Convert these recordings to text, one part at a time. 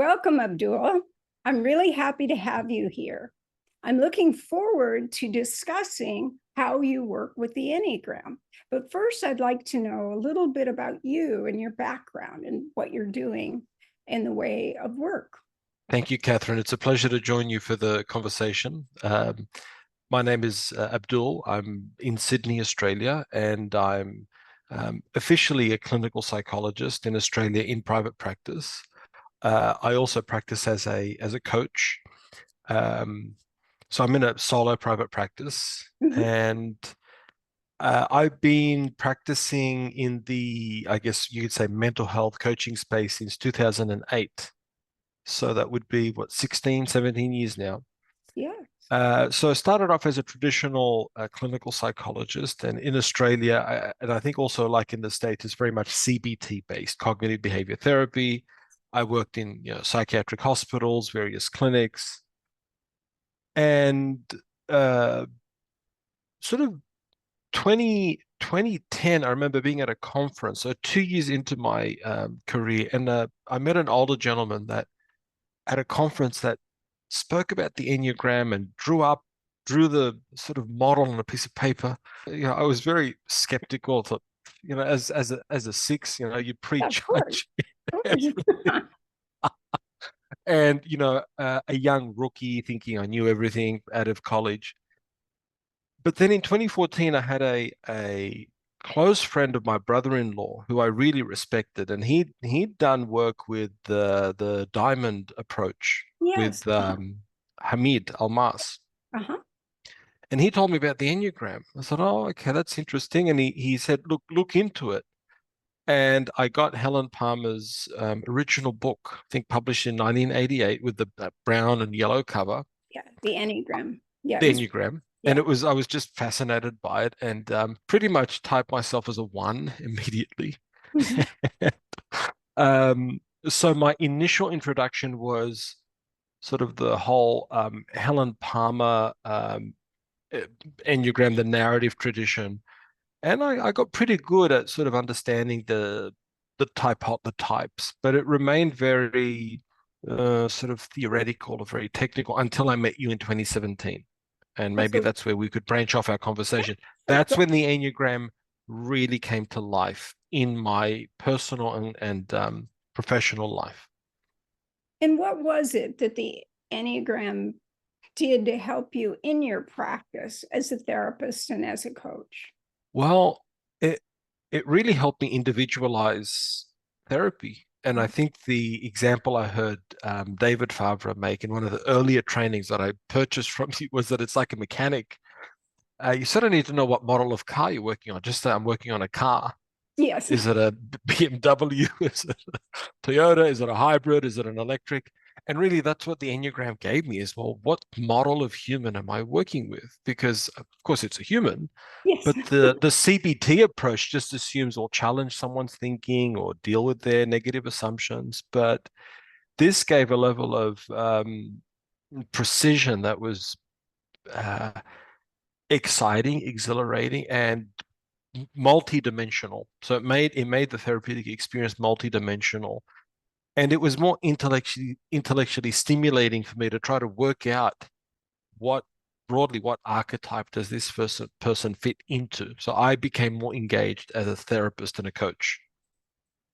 Welcome, Abdul. I'm really happy to have you here. I'm looking forward to discussing how you work with the Enneagram. But first, I'd like to know a little bit about you and your background and what you're doing in the way of work. Thank you, Catherine. It's a pleasure to join you for the conversation. My name is Abdul. I'm in Sydney, Australia, and I'm officially a clinical psychologist in Australia in private practice. I also practice as a coach. Um, so I'm in a solo private practice, Mhm. and I've been practicing in the, I guess you could say, mental health coaching space since 2008. So that would be what, 16, 17 years now. Yeah. So I started off as a traditional clinical psychologist, and in Australia, and I think also like in the States, it's very much CBT based, cognitive behavior therapy. I worked in psychiatric hospitals, various clinics, and uh, sort of 2010, I remember being at a conference, so 2 years into my career, and I met an older gentleman that at a conference that spoke about the Enneagram and drew the sort of model on a piece of paper. I was very skeptical. Thought, as a six, you Of course. prejudge Of course. everything. And a young rookie thinking I knew everything out of college. But then in 2014, I had a close friend of my brother-in-law who I really respected, and he'd done work with the diamond approach Yes. with Hamid Almas. Uh-huh. And he told me about the Enneagram. I said, "Oh, okay, that's interesting." And he said, "Look into it." And I got Helen Palmer's original book, I think published in 1988, with the brown and yellow cover, Yeah. The Enneagram. Yeah. It the was, Enneagram. And yeah. I was just fascinated by it, and pretty much typed myself as a one immediately. Mhm. Um, so my initial introduction was sort of the whole Helen Palmer eh, Enneagram, the narrative tradition. And I got pretty good at sort of understanding the types, but it remained very sort of theoretical or very technical until I met you in 2017. And maybe So, that's where we could branch off our conversation. sure. That's when the Enneagram really came to life in my personal and professional life. And what was it that the Enneagram did to help you in your practice as a therapist and as a coach? Well, it it really helped me individualize therapy. And I think the example I heard David Fauvre make in one of the earlier trainings that I purchased from you was that it's like a mechanic. You sort of need to know what model of car you're working on. Just say, I'm working on a car. Yes. Is it a BMW? Is it a Toyota? Is it a hybrid? Is it an electric? And really, that's what the Enneagram gave me is, well, what model of human am I working with? Because, of course, it's a human, Yes. but the CBT approach just assumes or challenge someone's thinking or deal with their negative assumptions. But this gave a level of precision that was uh, exciting, exhilarating, and multi-dimensional. So it made the therapeutic experience multi-dimensional, and it was more intellectually stimulating for me to try to work out what broadly what archetype does this person fit into. So I became more engaged as a therapist and a coach.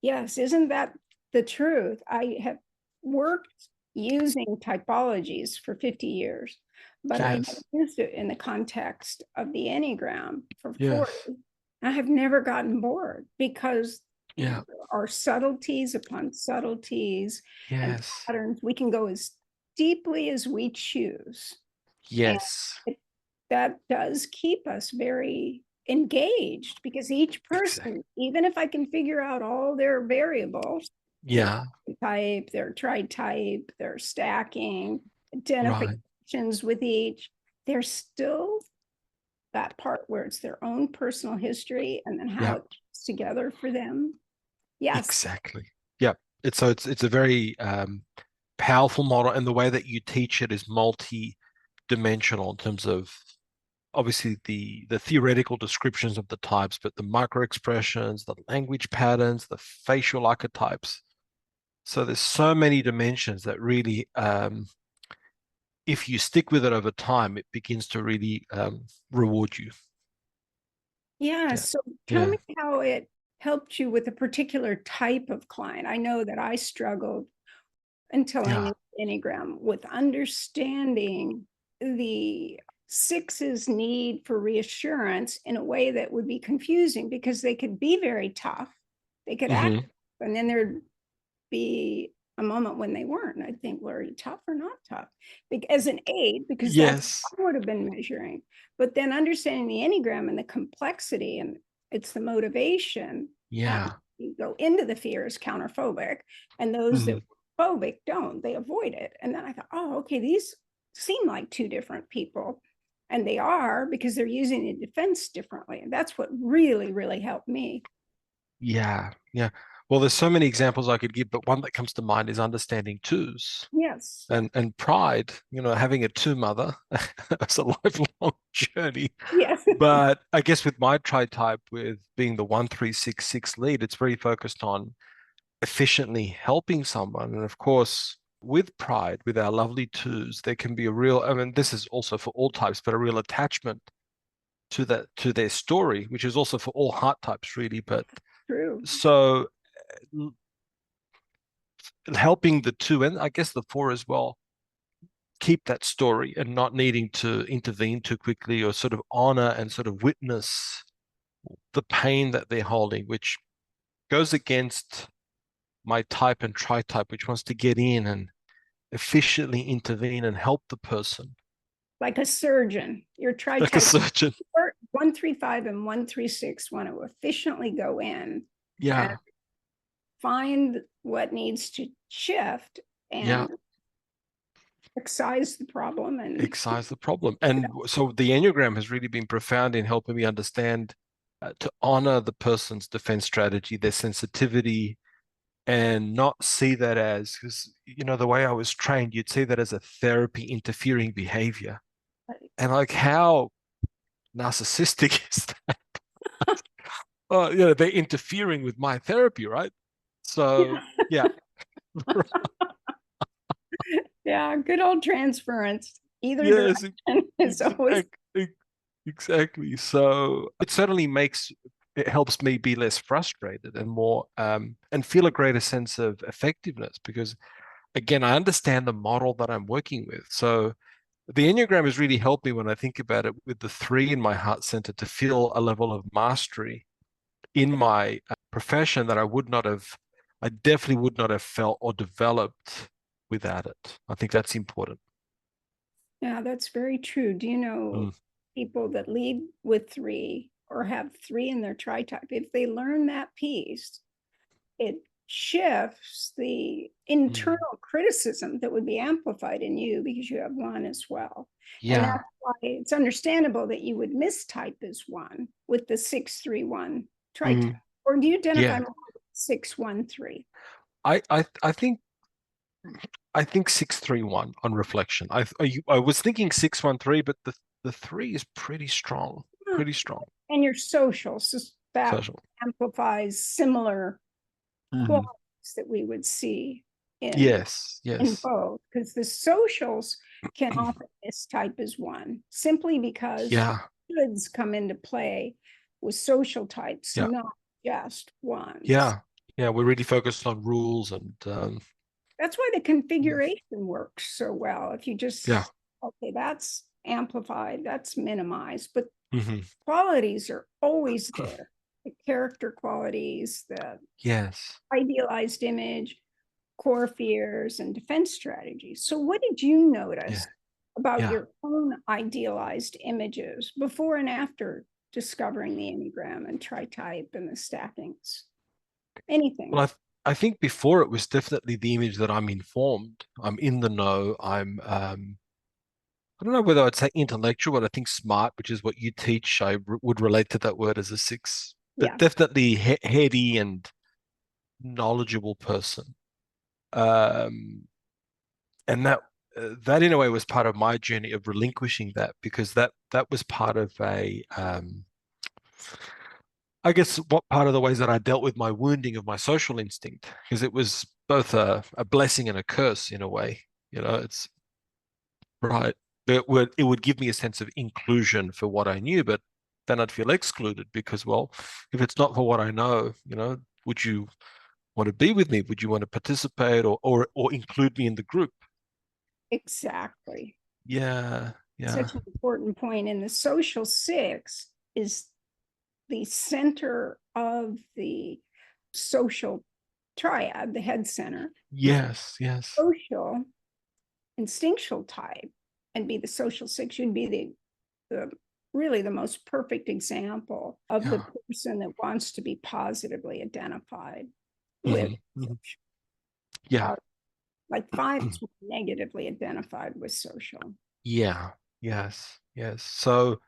Yes. Isn't that the truth? I have worked using typologies for 50 years, but I have Yes. used it in the context of the Enneagram for Yes. 40. I have never gotten bored because Yeah. there are subtleties upon subtleties and Yes. patterns. We can go as deeply as we choose. And Yes. it, that does keep us very engaged because each Exactly. person, even if I can figure out all their variables, their Yeah. type, their tri-type, their stacking, Right. identifications with each, there's still that part where it's their own personal history and then how Yeah. it comes together for them. Yes. Exactly. Yeah. It's a very powerful model, and the way that you teach it is multi-dimensional in terms of obviously the theoretical descriptions of the types, but the micro expressions, the language patterns, the facial archetypes. So there's so many dimensions that really, if you stick with it over time, it begins to really reward you. Yeah. Yeah. So tell Yeah. me how it helped you with a particular type of client. I know that I struggled until I Yeah. knew Enneagram with understanding the six's need for reassurance in a way that would be confusing because they could be very tough. They could act, Hmm. and then there'd be a moment when they weren't. I'd think, well, are you tough or not tough? As an aid, because that's Yes. what I would have been measuring. But then understanding the Enneagram and the complexity, and it's the motivation. Yeah. You go into the fear as counterphobic, and those that Hmm. phobic don't, they avoid it. And then I thought, oh, okay, these seem like two different people. And they are, because they're using the defense differently. And that's what really, really helped me. Yeah. Yeah. Well, there's so many examples I could give, but one that comes to mind is understanding twos. Yes. And pride, having a two mother, it's a lifelong journey. Yes. But I guess with my tri-type, with being the 1366 lead, it's very focused on efficiently helping someone. And of course, with pride, with our lovely twos, there can be a real, I mean, this is also for all types, but a real attachment to their story, which is also for all heart types, really. But True. so helping the two, and I guess the four as well, keep that story and not needing to intervene too quickly, or sort of honor and sort of witness the pain that they're holding, which goes against my type and tri-type, which wants to get in and efficiently intervene and help the person. Like a surgeon, your Like a tri-type surgeon. 135 and 136 want to efficiently go in and Yeah. find what needs to shift Yeah. and excise the problem. And Excise the problem. And so the Enneagram has really been profound in helping me understand to honor the person's defense strategy, their sensitivity, and not see that as, because, the way I was trained, you'd see that as a therapy interfering behavior. And like, how narcissistic is that? Oh, they're interfering with my therapy, right? So, yeah. yeah, good old transference. Either Yes, direction is always exactly. Exactly. So it helps me be less frustrated and more and feel a greater sense of effectiveness, because again, I understand the model that I'm working with. So the Enneagram has really helped me, when I think about it, with the three in my heart center, to feel a level of mastery in my profession that I definitely would not have felt or developed without it. I think that's important. yeah, that's very true. Do you Mm. know people that lead with three or have three in their tri-type? If they learn that piece, it shifts the Mm. internal criticism that would be amplified in you because you have one as well. And Yeah. that's why it's understandable that you would mistype as one with the 631 tri-type. Mm. Or do you identify Yeah. more with 613? I think 631 on reflection. I was thinking 613, but the three is pretty strong. Huh. Pretty strong. And your social, so that Social. amplifies similar Mhm. qualities that we would see in Yes, in yes. both, because the socials can often mistype as one simply because Yeah, goods come into play with social types, yeah, not just ones. yeah, yeah. We're really focused on rules and That's why the configuration works so well. If you yeah. just, okay, that's amplified, that's minimized, but Hmm. qualities are always there. The character qualities, the Yes, idealized image, core fears, and defense strategies. So, what did you yeah, notice about yeah. your own idealized images before and after discovering the Enneagram and tri-type and the stackings? Anything? Well, I think before it was definitely the image that I'm informed, I'm in the know, I don't know whether I'd say intellectual, but I think smart, which is what you teach. Would relate to that word as a six, but Yeah. definitely heady and knowledgeable person. Um, and that in a way was part of my journey of relinquishing that, because that was part of I guess what part of the ways that I dealt with my wounding of my social instinct, because it was both a blessing and a curse in a way. It's right. It would give me a sense of inclusion for what I knew, but then I'd feel excluded because, well, if it's not for what I know, would you want to be with me? Would you want to participate or include me in the group? Exactly. Yeah, yeah, Such an important point. And the social six is the center of the social triad, the head center. yes, yes, Social, instinctual type, and be the social six, you'd be the really the most perfect example of the yeah. person that wants to be positively identified with Hmm. Yeah. uh, like five is negatively identified with social. Yeah, yes, yes. So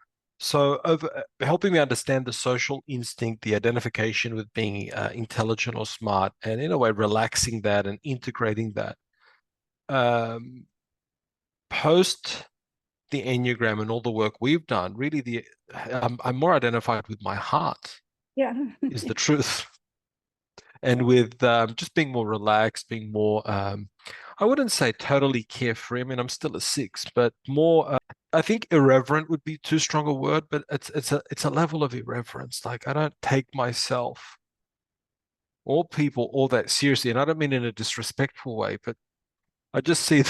over helping me understand the social instinct, the identification with being intelligent or smart, and in a way relaxing that and integrating that. Um, Post the Enneagram and all the work we've done, really I'm more identified with my heart, Yeah. is the truth. And with just being more relaxed, being more, I wouldn't say totally carefree. I mean, I'm still a six, but more, I think irreverent would be too strong a word, but it's a level of irreverence. Like I don't take myself or people all that seriously. And I don't mean in a disrespectful way, but I just see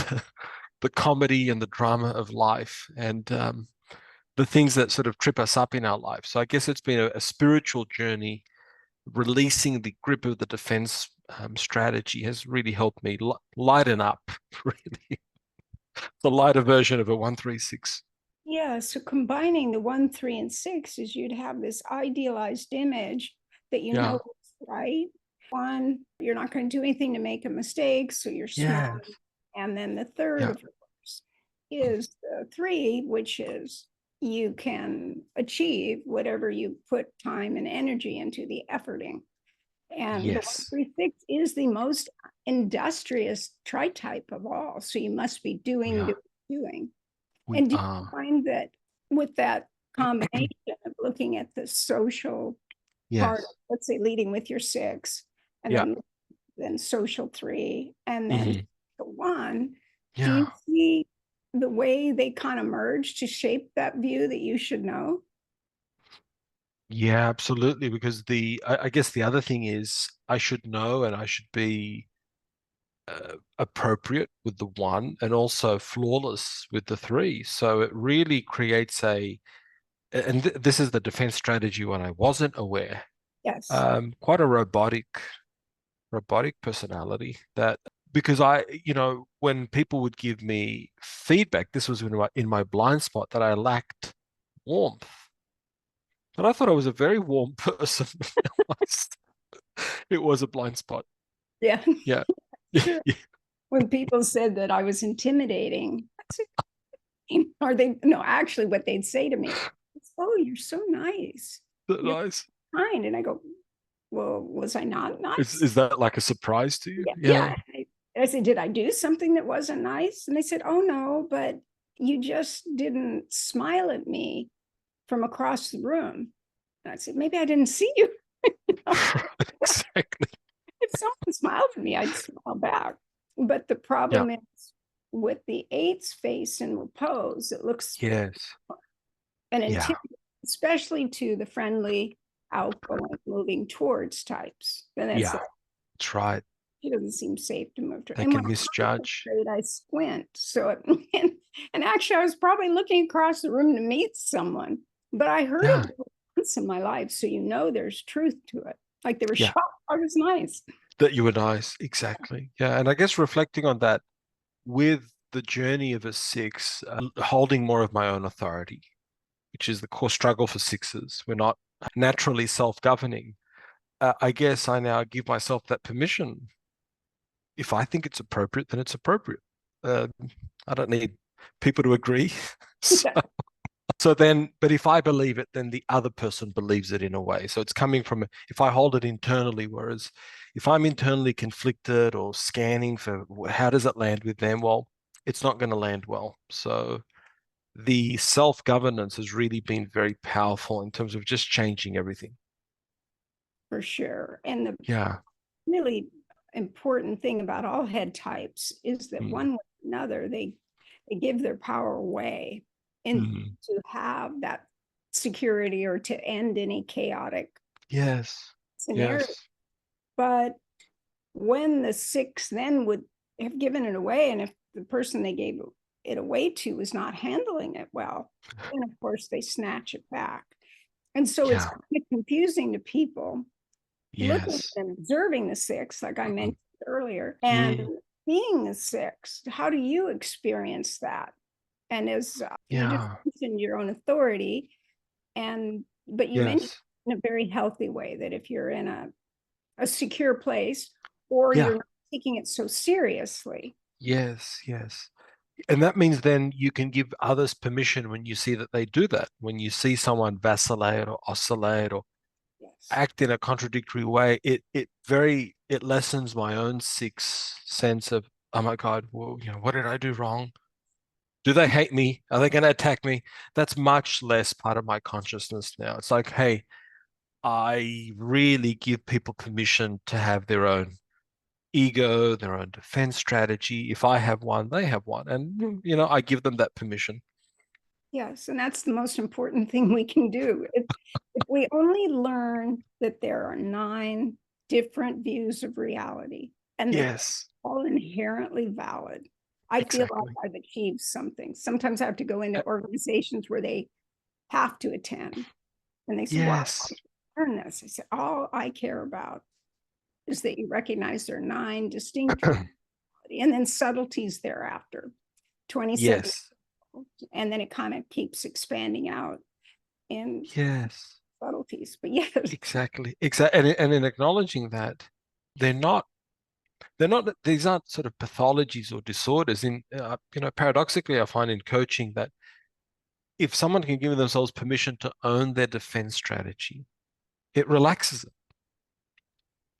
the comedy and the drama of life and the things that sort of trip us up in our life. So I guess it's been a spiritual journey. Releasing the grip of the defense strategy has really helped me lighten up, really, the lighter version of a 136. Yeah. So combining the one, three, and six is you'd have this idealized image that you know Yeah. is right. One, you're not going to do anything to make a mistake, so you're smart. Yes. And then the third, Yeah. of course, is the three, which is you can achieve whatever you put time and energy into the efforting. And the Yes. 136 is the most industrious tri-type of all. So you must be We doing, are. doing, doing. We And do you are. find that with that combination of looking at the social part, Yes. let's say leading with your six, and Yeah. then social three, and then Hmm. the one, do Yeah. you see the way they kind of merge to shape that view that you should know? Yeah, absolutely. Because I guess the other thing is I should know and I should be appropriate with the one and also flawless with the three. So it really creates and this is the defense strategy when I wasn't aware. Yes. Quite a robotic personality that because when people would give me feedback, this was in my blind spot that I lacked warmth. And I thought I was a very warm person. It was a blind spot. Yeah. Yeah. Sure. When people said that I was intimidating, or they, no, actually, what they'd say to me, is, oh, you're so nice. You're Nice. kind. And I go, well, was I not Is nice? is that like a surprise to you? Yeah. Yeah. Yeah. I said, did I do something that wasn't nice? And they said, oh, no, but you just didn't smile at me from across the room. And I said, maybe I didn't see you. Exactly. If someone smiled at me, I'd smile back. But the Yeah. problem is with the eight's face in repose, it looks Yes. an Yeah. intimidating, especially to the friendly, outgoing, moving towards types. Then it's Yeah. like, That's right. it doesn't seem safe to move to. They And when can I'm misjudge. afraid, I squint. So, and actually, I was probably looking across the room to meet someone, but I heard Yeah. it once in my life. So, there's truth to it. Like they were Yeah. shocked. I was nice. That you were nice. Exactly. Yeah. And I guess reflecting on that with the journey of a six, holding more of my own authority, which is the core struggle for sixes. We're not naturally self-governing. I guess I now give myself that permission. If I think it's appropriate, then it's appropriate. Uh, I don't need people to agree. So, so then, but if I believe it, then the other person believes it in a way. So it's coming from, if I hold it internally, whereas if I'm internally conflicted or scanning for how does it land with them, well, it's not going to land well. So the self-governance has really been very powerful in terms of just changing everything. For sure. And the Yeah. really important thing about all head types is that one way or another, they give their power away in to have that security or to end any chaotic Yes. scenario. Yes. But when the 6 then would have given it away, and if the person they gave it away to was not handling it well, then of course they snatch it back. And so it's Yeah. kind of confusing to people looking Yes. and observing the 6, like I mentioned earlier, and being a 6. How do you experience that? And as you just Yeah. mentioned your own authority, but you mentioned Yes. in a very healthy way that if you're in a secure place or Yeah. you're not taking it so seriously. Yes. Yes. And that means then you can give others permission when you see that they do that. When you see someone vacillate or oscillate or Yes. act in a contradictory way, it lessens my own sixth sense of, oh my God, well, what did I do wrong? Do they hate me? Are they going to attack me? That's much less part of my consciousness now. It's like, hey, I really give people permission to have their own ego, their own defense strategy. If I have one, they have one. And, I give them that permission. Yes, and that's the most important thing we can do. If we only learn that there are 9 different views of reality and that they're Yes, all inherently valid, I feel like exactly. I've achieved something. Sometimes I have to go into organizations where they have to attend, and they say, "Well, Yes, I learn this." I say, "All I care about is that you recognize there are 9 distinct reality, and then subtleties thereafter, 27, yes, and then it kind of keeps expanding out in yes, subtleties." But yes, exactly. Exactly. And in acknowledging that they're not, these aren't sort of pathologies or disorders. Paradoxically, I find in coaching that if someone can give themselves permission to own their defense strategy, it relaxes them.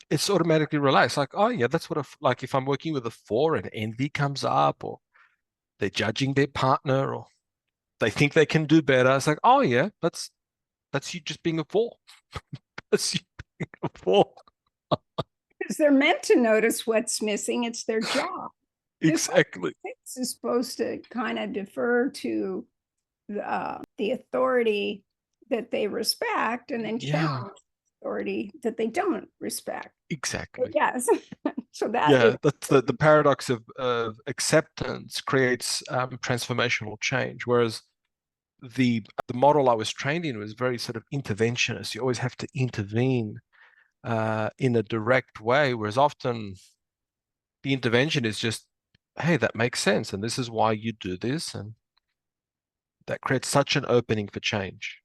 It's automatically relaxed. Like, oh yeah, that's what like if I'm working with a 4 and envy comes up, or they're judging their partner, or they think they can do better. It's like, oh yeah, that's you just being a 4. That's you being a 4. because they're meant to notice what's missing. It's their job. Just like Exactly. six is supposed to kind of defer to the authority that they respect and then challenge Yeah, authority that they don't respect. But exactly. yes, so that is Yeah, that's the paradox of acceptance creates transformational change. Whereas the model I was trained in was very sort of interventionist. You always have to intervene in a direct way, whereas often the intervention is just, hey, that makes sense, and this is why you do this, and that creates such an opening for change.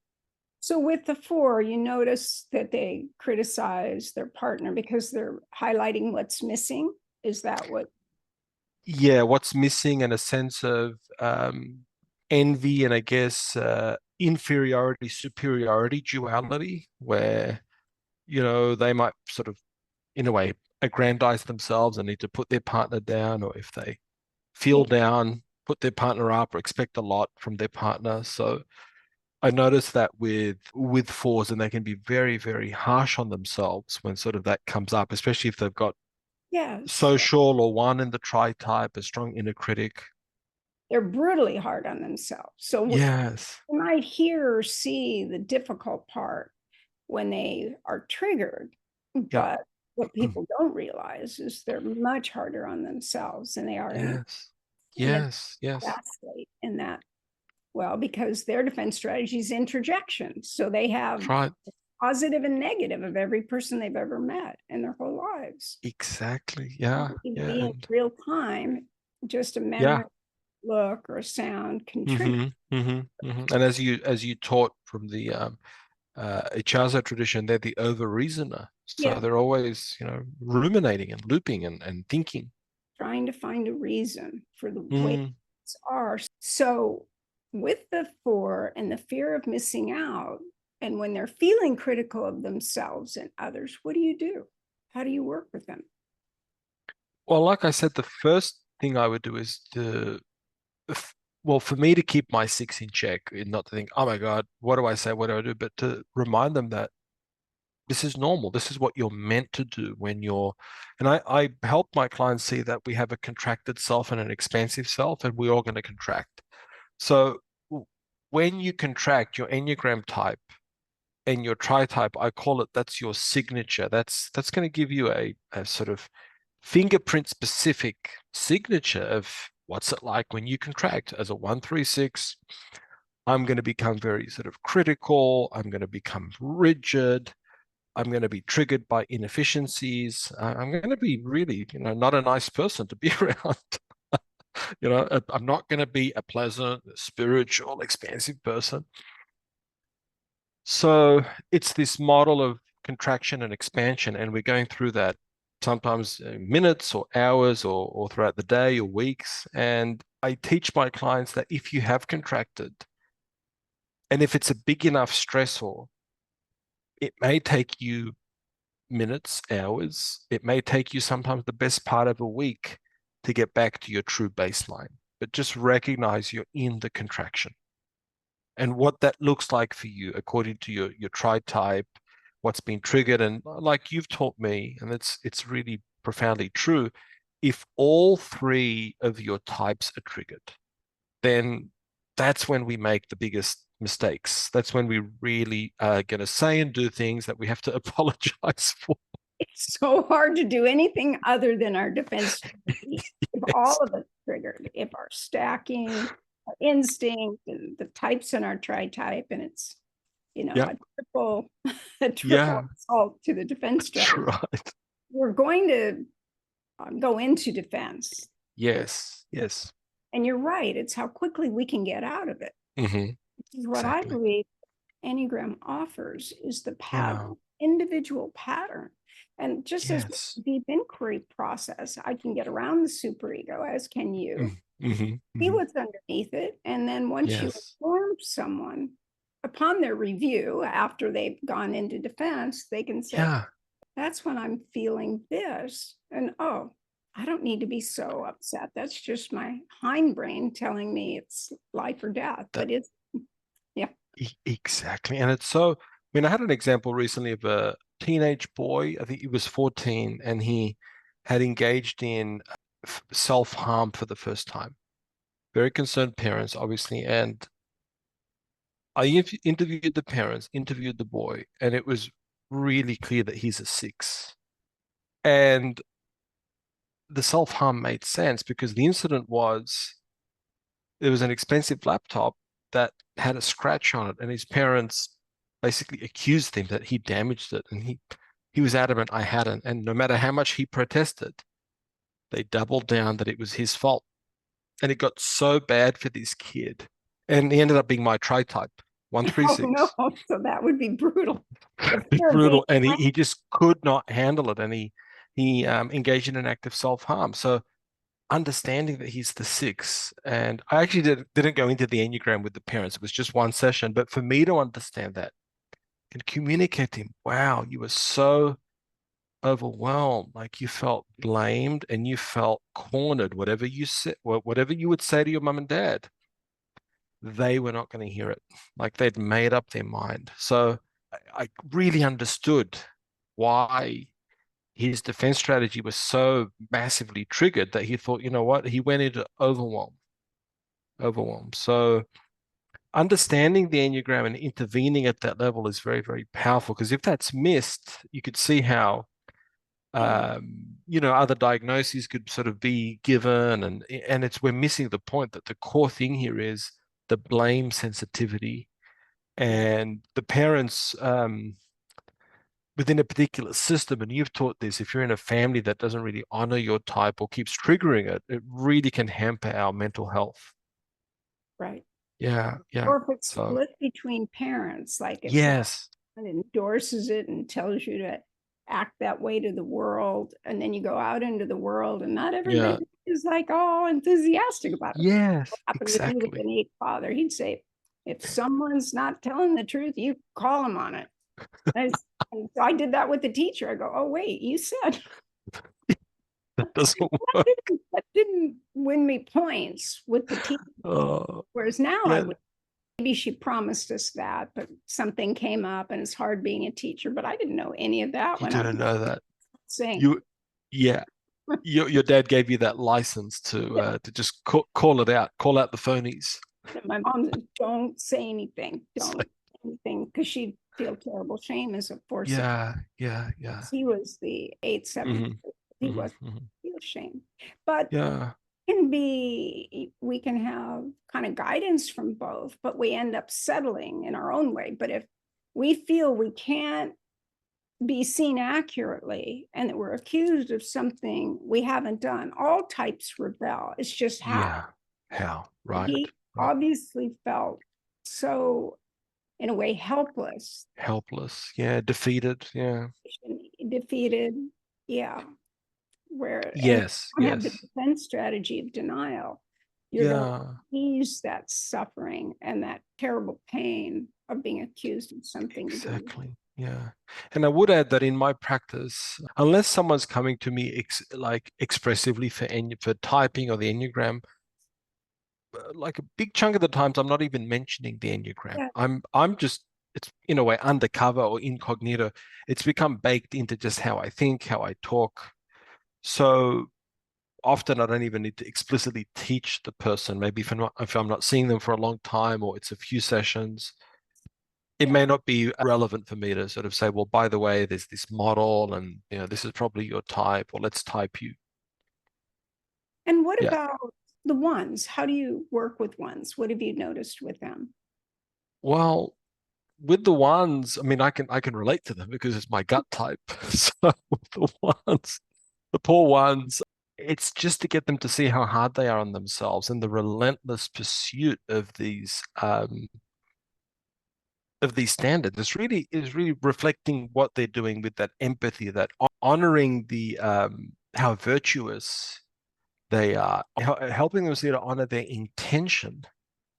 so with the 4, you notice that they criticize their partner because they're highlighting what's missing. Is that what? Yeah, what's missing, and a sense of envy and I guess inferiority, superiority duality, where, they might sort of, in a way, aggrandize themselves and need to put their partner down, or if they feel Yeah. down, put their partner up or expect a lot from their partner. So I notice that with 4s, and they can be very, very harsh on themselves when sort of that comes up, especially if they've got Yes. social or 1 in the tri-type, a strong inner critic. They're brutally hard on themselves. So Yes. you might hear or see the difficult part when they are triggered, Yeah. but what people don't realize is they're much harder on themselves than they are Yes. in the Yes. Yes. fast state in that, well, because their defense strategy is interjection. So they have That's right. positive and negative of every person they've ever met in their whole lives. Exactly. And Yeah. be Yeah. in And real time, just a yeah. memory, look, or a sound can trigger. And as you taught from the Ichazo tradition, they're the over reasoner. So Yeah, they're always, ruminating and looping and thinking. trying to find a reason for the way Mm. things are. So, with the 4 and the fear of missing out, and when they're feeling critical of themselves and others, what do you do? How do you work with them? Well, like I said, the first thing I would do is well, for me to keep my 6 in check and not to think, oh my God, what do I say? What do I do? But to remind them that this is normal. This is what you're meant to do when you're, and I help my clients see that we have a contracted self and an expansive self, and we're all going to contract. So when you contract your Enneagram type and your tri-type, I call it, that's your signature. That's going to give you a sort of fingerprint specific signature of what's it like when you contract. As a 136, I'm going to become very sort of critical. I'm going to become rigid. I'm going to be triggered by inefficiencies. I'm going to be really, not a nice person to be around. I'm not going to be a pleasant, spiritual, expansive person. So it's this model of contraction and expansion, and we're going through that sometimes minutes or hours or throughout the day or weeks. And I teach my clients that if you have contracted, and if it's a big enough stressor, it may take you minutes, hours. It may take you sometimes the best part of a week to get back to your true baseline. But just recognize you're in the contraction. And what that looks like for you according to your tri-type, what's been triggered. And like you've taught me, and it's really profoundly true, if all three of your types are triggered, then that's when we make the biggest mistakes. That's when we really are going to say and do things that we have to apologize for. It's so hard to do anything other than our defense strategy. If all of it triggered, if our stacking, our instinct, and the types in our tri-type, and it's Yeah, a triple yeah, assault to the defense that's strategy. right. We're going to go into defense. Yes, yes. And you're right, it's how quickly we can get out of it. Mm-hmm. This is what I Exactly. believe Enneagram offers is the Yeah. pattern, individual pattern. And just as Yes. deep inquiry process, I can get around the superego, as can you, Mm-hmm. see Mm-hmm. what's underneath it. And then once you Yes. inform someone upon their review, after they've gone into defense, they can say, Yeah. that's when I'm feeling this. And oh, I don't need to be so upset. That's just my hindbrain telling me it's life or death. That But it's, yeah. exactly. And it's so, I mean, I had an example recently of a teenage boy, I think he was 14, and he had engaged in self-harm for the first time. Very concerned parents, obviously, and I interviewed the parents, interviewed the boy, and it was really clear that he's a 6. And the self-harm made sense because the incident was there was an expensive laptop that had a scratch on it, and his parents basically accused him that he damaged it, and he was adamant I hadn't. And no matter how much he protested, they doubled down that it was his fault. And it got so bad for this kid. And he ended up being my tri-type, Oh no, 136. so that would be brutal. The It's fear of being brutal. And he just could not handle it. And he engaged in an act of self-harm. So understanding that he's the 6, and I actually didn't go into the Enneagram with the parents. It was just one session. But for me to understand that and communicate to him, wow, you were so overwhelmed, like you felt blamed and you felt cornered. Whatever you said, whatever you would say to your mum and dad, they were not going to hear it. Like they'd made up their mind. So I really understood why his defense strategy was so massively triggered that he thought, you know what, he went into overwhelm. So understanding the Enneagram and intervening at that level is very, very powerful because if that's missed, you could see how other diagnoses could sort of be given, and we're missing the point that the core thing here is the blame sensitivity and the parents within a particular system. And you've taught this, if you're in a family that doesn't really honor your type or keeps triggering it, it really can hamper our mental health. right. Yeah, yeah. Or if it's So split between parents, like if yes, one endorses it and tells you to act that way to the world, and then you go out into the world and not yeah, everybody is like all enthusiastic about it. yes, What happened with me with exactly. an eight father? He'd say, if someone's not telling the truth, you call them on it. And so I did that with the teacher. I go, oh wait, you said That doesn't that work. didn't win me points with the teacher. Oh, Whereas now I yeah, would maybe she promised us that, but something came up and it's hard being a teacher. But I didn't know any of that You when I didn't was know that. saying, You, yeah, your dad gave you that license to just call it out, call out the phonies. my mom said, don't say anything, It's don't like, say anything, because she'd feel terrible shame as a force. yeah. He was the 8/7. Hmm. He Hmm. wasn't Hmm. feel shame, but Yeah. we can have kind of guidance from both, but we end up settling in our own way. But if we feel we can't be seen accurately and that we're accused of something we haven't done, all types rebel. It's just how. Yeah. How? Right. He Right. obviously felt so, in a way, helpless, Helpless. Yeah. Defeated. Yeah. defeated. Yeah. And Yes. you have the Yes. defense strategy of denial. You're going to Yeah. ease that suffering and that terrible pain of being accused of something you didn't. Exactly. Yeah. And I would add that in my practice, unless someone's coming to me like expressively for typing or the Enneagram, like a big chunk of the times I'm not even mentioning the Enneagram. Yeah. I'm just, it's in a way undercover or incognito. It's become baked into just how I think, how I talk. So often I don't even need to explicitly teach the person. Maybe if I'm not seeing them for a long time or it's a few sessions, it may not be relevant for me to sort of say, well, by the way, there's this model and this is probably your type, or let's type you. And what Yeah. about the ones? How do you work with ones? What have you noticed with them? Well, with the ones, I mean, I can relate to them because it's my gut type. So with the ones, the poor ones, it's just to get them to see how hard they are on themselves and the relentless pursuit of these standards. Is really reflecting what they're doing with that empathy, that honoring the how virtuous they are, helping them see to honor their intention,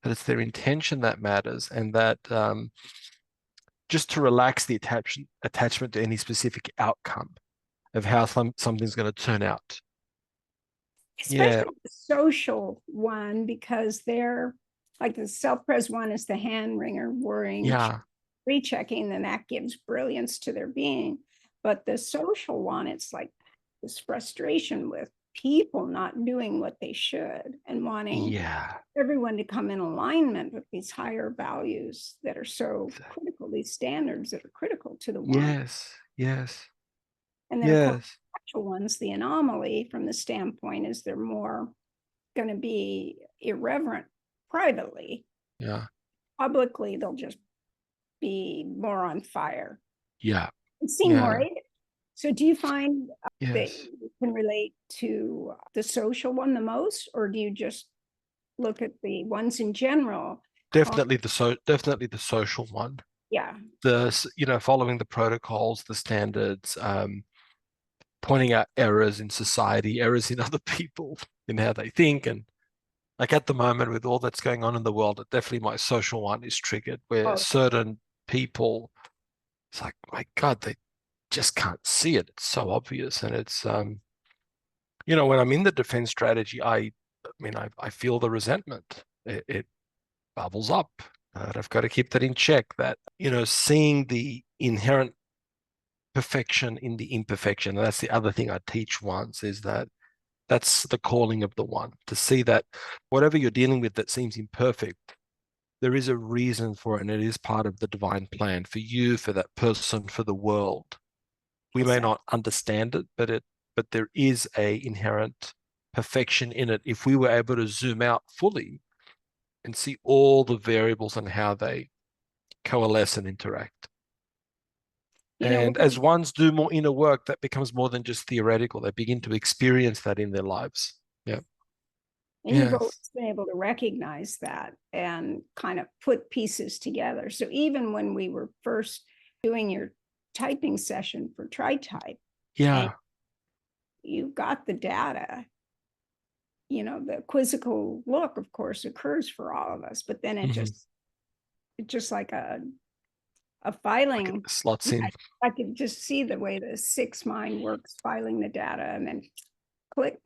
that it's their intention that matters, and that just to relax the attachment to any specific outcome of how something's going to turn out. Yeah, Especially the social one, because they're like the self-pres one is the hand wringer, worrying, yeah, rechecking, then that gives brilliance to their being. But the social one, it's like this frustration with people not doing what they should and wanting yeah, everyone to come in alignment with these higher values that are so critical, these standards that are critical to the one. yes, yes, And then, of course, yes, actual ones, the anomaly from the standpoint is they're more going to be irreverent privately. yeah, Publicly, they'll just be more on fire yeah, and seem more yeah, able. So do you find that yes. you can relate to the social one the most, or do you just look at the ones in general? Definitely the social one. Yeah. Following the protocols, the standards, pointing out errors in society, errors in other people, in how they think. And like at the moment, with all that's going on in the world, definitely my social one is triggered, where Oh, certain people, it's like, my God, they just can't see it. It's so obvious. And it's, when I'm in the defense strategy, I feel the resentment. It bubbles up. I've got to keep that in check, that, seeing the inherent perfection in the imperfection. And that's the other thing I teach once, is that that's the calling of the one, to see that whatever you're dealing with that seems imperfect, there is a reason for it, and it is part of the divine plan for you, for that person, for the world. We may exactly. not understand it, but there is a inherent perfection in it if we were able to zoom out fully and see all the variables and how they coalesce and interact. You know, And as ones do more inner work, that becomes more than just theoretical. They begin to experience that in their lives. Yeah. and you've always Yes. been able to recognize that and kind of put pieces together. So even when we were first doing your typing session for Tritype, and Yeah. you got the data, the quizzical look, of course, occurs for all of us, but then Mm-hmm. it's just like a Like it filing. slots in. I could just see the way the six mind works, filing the data and then click.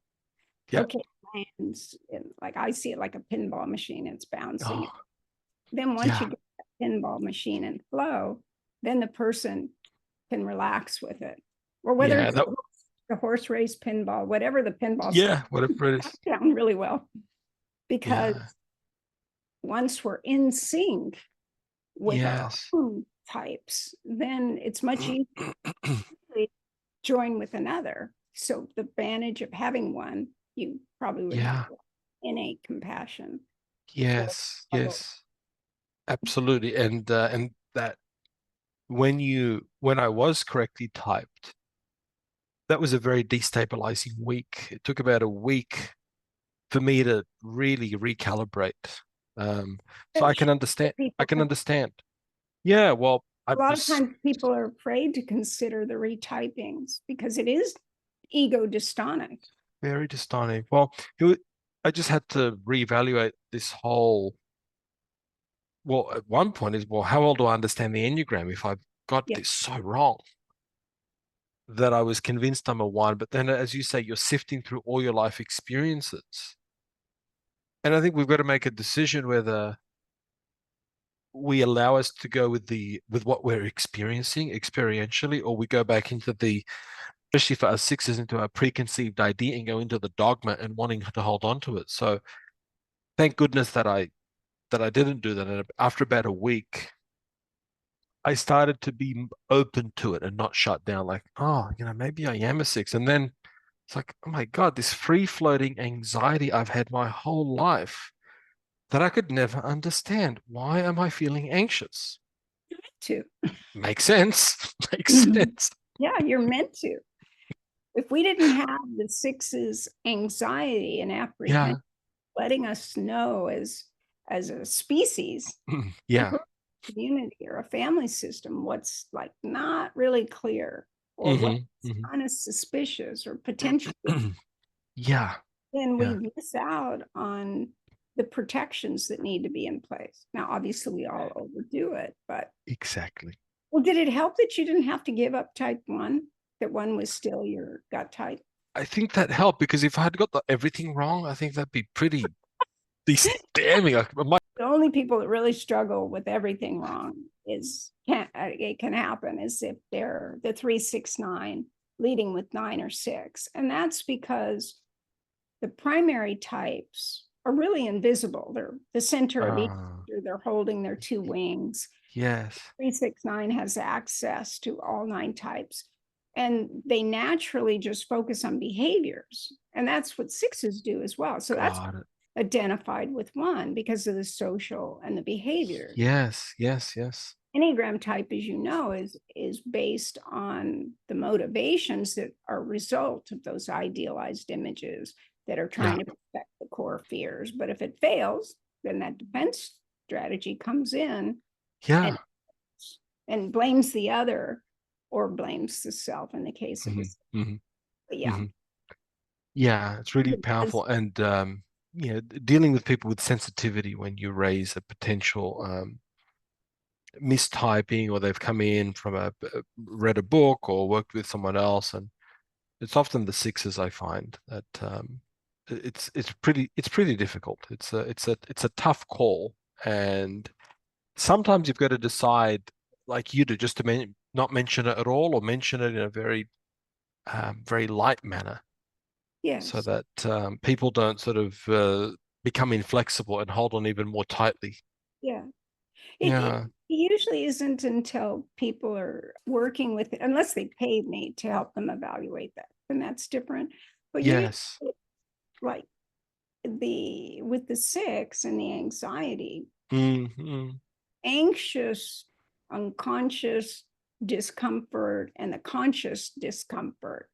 Yeah. Okay, lands. And like I see it like a pinball machine, it's bouncing. Oh, Then once you get that pinball machine in flow, then the person can relax with it. Or whether it's the horse race pinball, whatever the pinball stuff, whatever it is. down really well. Because once we're in sync with our own types, then it's much easier to join with another. So the advantage of having one, you probably would have innate compassion. Yes, absolutely. And that when I was correctly typed, that was a very destabilizing week. It took about a week for me to really recalibrate. So I can understand. Yeah, well, a lot of times people are afraid to consider the retypings because it is ego dystonic. Very dystonic. Well, I just had to reevaluate this whole. Well, at one point is, well, how well do I understand the Enneagram if I've got this so wrong that I was convinced I'm a one? But then, as you say, you're sifting through all your life experiences. And I think we've got to make a decision whether we allow us to go with what we're experiencing experientially, or we go back into especially for us sixes, into our preconceived idea and go into the dogma and wanting to hold on to it. So thank goodness that I didn't do that. And after about a week, I started to be open to it and not shut down, like, oh, maybe I am a six. And then it's like, oh my God, this free-floating anxiety I've had my whole life that I could never understand. Why am I feeling anxious? You're meant to. Makes sense. Makes sense. Yeah, you're meant to. If we didn't have the sixes anxiety and apprehension, letting us know as a species, community or a family system, what's like not really clear or what's kind of suspicious or potentially, then we miss out on the protections that need to be in place. Now, obviously, we all overdo it, but exactly. Well, did it help that you didn't have to give up type one? That one was still your gut type? I think that helped, because if I had got everything wrong, I think that'd be pretty damning. The only people that really struggle with everything wrong it can happen is if they're the 3, 6, 9 leading with 9 or 6. And that's because the primary types are really invisible. They're the center of each, they're holding their 2 wings. Yes. 3, 6, 9 has access to all 9 types. And they naturally just focus on behaviors. And that's what sixes do as well. So that's identified with 1 because of the social and the behavior. Yes. Enneagram type, as you know, is based on the motivations that are a result of those idealized images that are trying to protect the core fears. But if it fails, then that defense strategy comes in and blames the other or blames the self in the case of this. But it's really powerful. And dealing with people with sensitivity when you raise a potential mistyping, or they've come in from read a book or worked with someone else, and it's often the sixes, I find that it's pretty difficult. It's a tough call, and sometimes you've got to decide, like you do, just to not mention it at all, or mention it in a very very light manner. Yes. So that people don't sort of become inflexible and hold on even more tightly. It usually isn't until people are working with it, unless they paid me to help them evaluate that, and that's different. But like with the 6 and the anxiety, anxious, unconscious discomfort and the conscious discomfort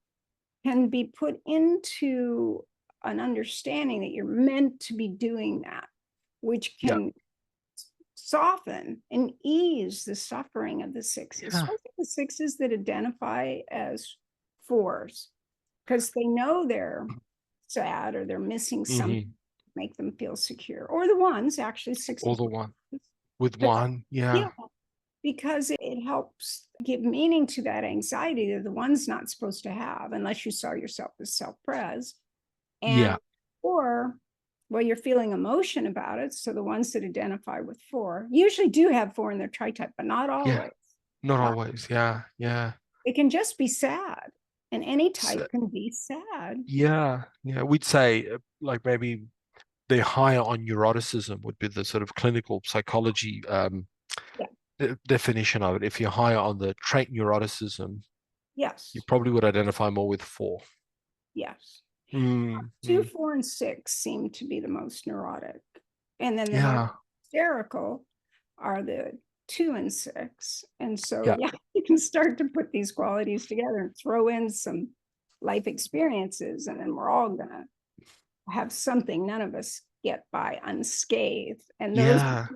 can be put into an understanding that you're meant to be doing that, which can soften and ease the suffering of the 6s, especially the 6s that identify as 4s, because they know they're sad or they're missing something to make them feel secure. Or the 1s, actually 6s. Or the 1 with 1, because it helps give meaning to that anxiety that the 1's not supposed to have, unless you saw yourself as self-pres. Or Well, you're feeling emotion about it. So the ones that identify with 4 usually do have 4 in their tritype, but not Yeah, always. not always. Yeah, yeah. It can just be sad. And any So, type can be sad. yeah, yeah. We'd say like maybe they're higher on neuroticism would be the sort of clinical psychology Yeah. definition of it. If you're higher on the trait neuroticism, you Yes. probably would identify more with 4. Yes. Mm, 2, mm. 4, and 6 seem to be the most neurotic. And then the most Yeah, hysterical are the 2 and 6. And so, yeah, yeah, you can start to put these qualities together and throw in some life experiences, and then we're all going to have something. None of us get by unscathed. And those yeah. are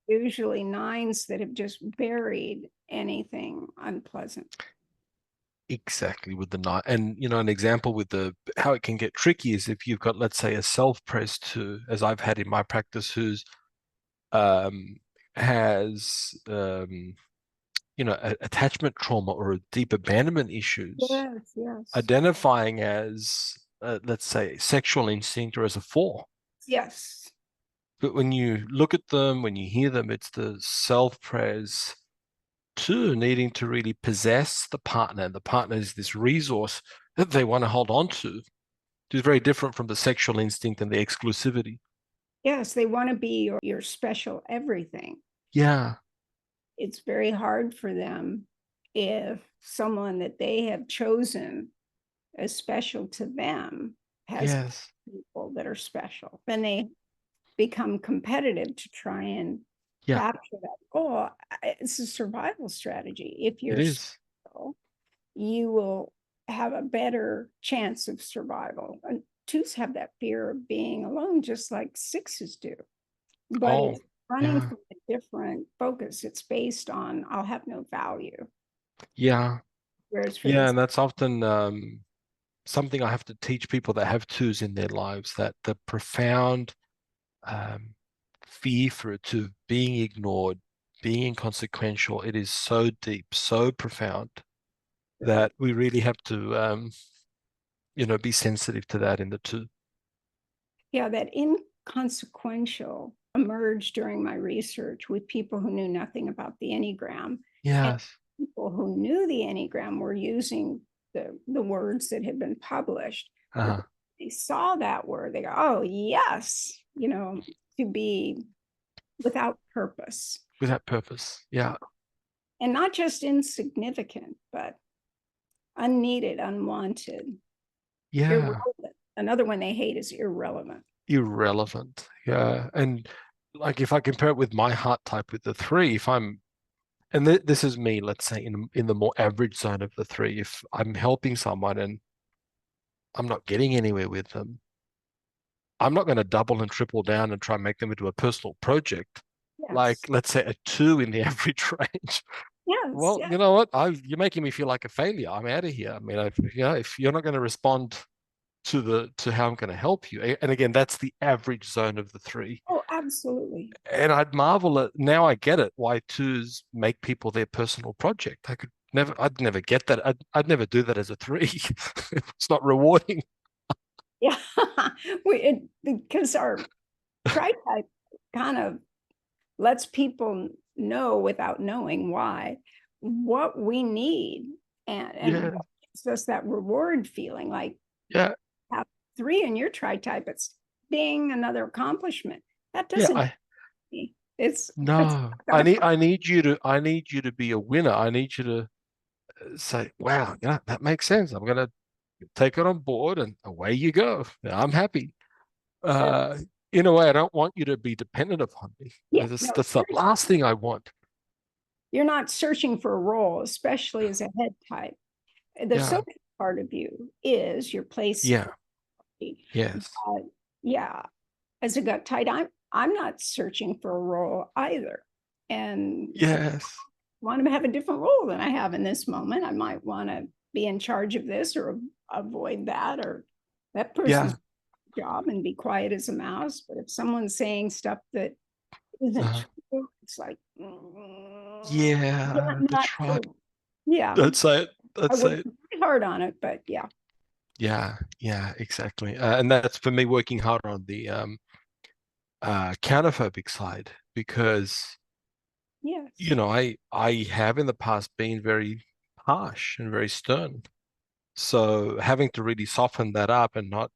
usually 9s that have just buried anything unpleasant. Exactly, with the night. And an example with the how it can get tricky is if you've got, let's say, a self-pres 2, as I've had in my practice, who's um has attachment trauma or deep abandonment issues, Yes, yes, identifying as let's say sexual instinct or as a 4. yes, But when you look at them, when you hear them, it's the self-pres 2 needing to really possess the partner. The partner is this resource that they want to hold on to. It's very different from the sexual instinct and the exclusivity. yes. They want to be your special everything. Yeah, It's very hard for them if someone that they have chosen as special to them has yes, people that are special. Then they become competitive to try and yeah, capture that. Oh, it's a survival strategy. If it you're is. special, you will have a better chance of survival. And 2s have that fear of being alone, just like 6s do. But Oh, it's running yeah, from a different focus. It's based on I'll have no value. yeah, Whereas for yeah. this, And that's often something I have to teach people that have 2s in their lives, that the profound um, fear for it to being ignored, being inconsequential, it is so deep, so profound that we really have to be sensitive to that in the 2. yeah, that inconsequential emerged during my research with people who knew nothing about the Enneagram. And Yes. people who knew the Enneagram were using the words that had been published. But Uh-huh. they saw that word, they go, oh, yes, to be without purpose. With that purpose. Yeah. And not just insignificant, but unneeded, unwanted, Yeah. irrelevant. Another one they hate is irrelevant. Irrelevant. Yeah. And like if I compare it with my heart type with the 3, if I'm and this is me, let's say in the more average zone of the 3, if I'm helping someone and I'm not getting anywhere with them, I'm not going to double and triple down and try and make them into a personal project. Like Yes. let's say a 2 in the average range. Yes. Well, Yes. you know what? You're making me feel like a failure. I'm out of here. I mean, if you're not going to respond to how I'm going to help you, and again, that's the average zone of the 3. Oh, absolutely. And I'd marvel at now I get it why 2s make people their personal project. I'd never get that. I'd never do that as a 3. It's not rewarding. Yeah. Because our tritype kind of lets people know without knowing why what we need, and Yeah, what gives us that reward feeling. Like yeah, have 3 in your tritype, it's being another accomplishment. That yeah. doesn't it's that's No, our I need you to be a winner. I need you to say, wow, yeah, that makes sense. I'm gonna take it on board and away you go. Yeah, I'm happy. Uh, in a way, I don't want you to be dependent upon me. yeah, no, That's the last thing I want. you're not searching for a role, especially as a head type. The Yeah, social part of you is your place. yeah, yes, Yeah, as a gut type, I'm not searching for a role either. And I yes, want to have a different role than I have in this moment. I might want to be in charge of this or avoid that or that person's yeah, job and be quiet as a mouse. But if someone's saying stuff that isn't uh, true, it's like, yeah. not That's right. true. Yeah, That's it. I That's worked it. pretty hard on it, but yeah. Yeah, yeah, exactly. And that's for me working harder on the counterphobic side, because Yes. I have in the past been very harsh and very stern. So having to really soften that up and not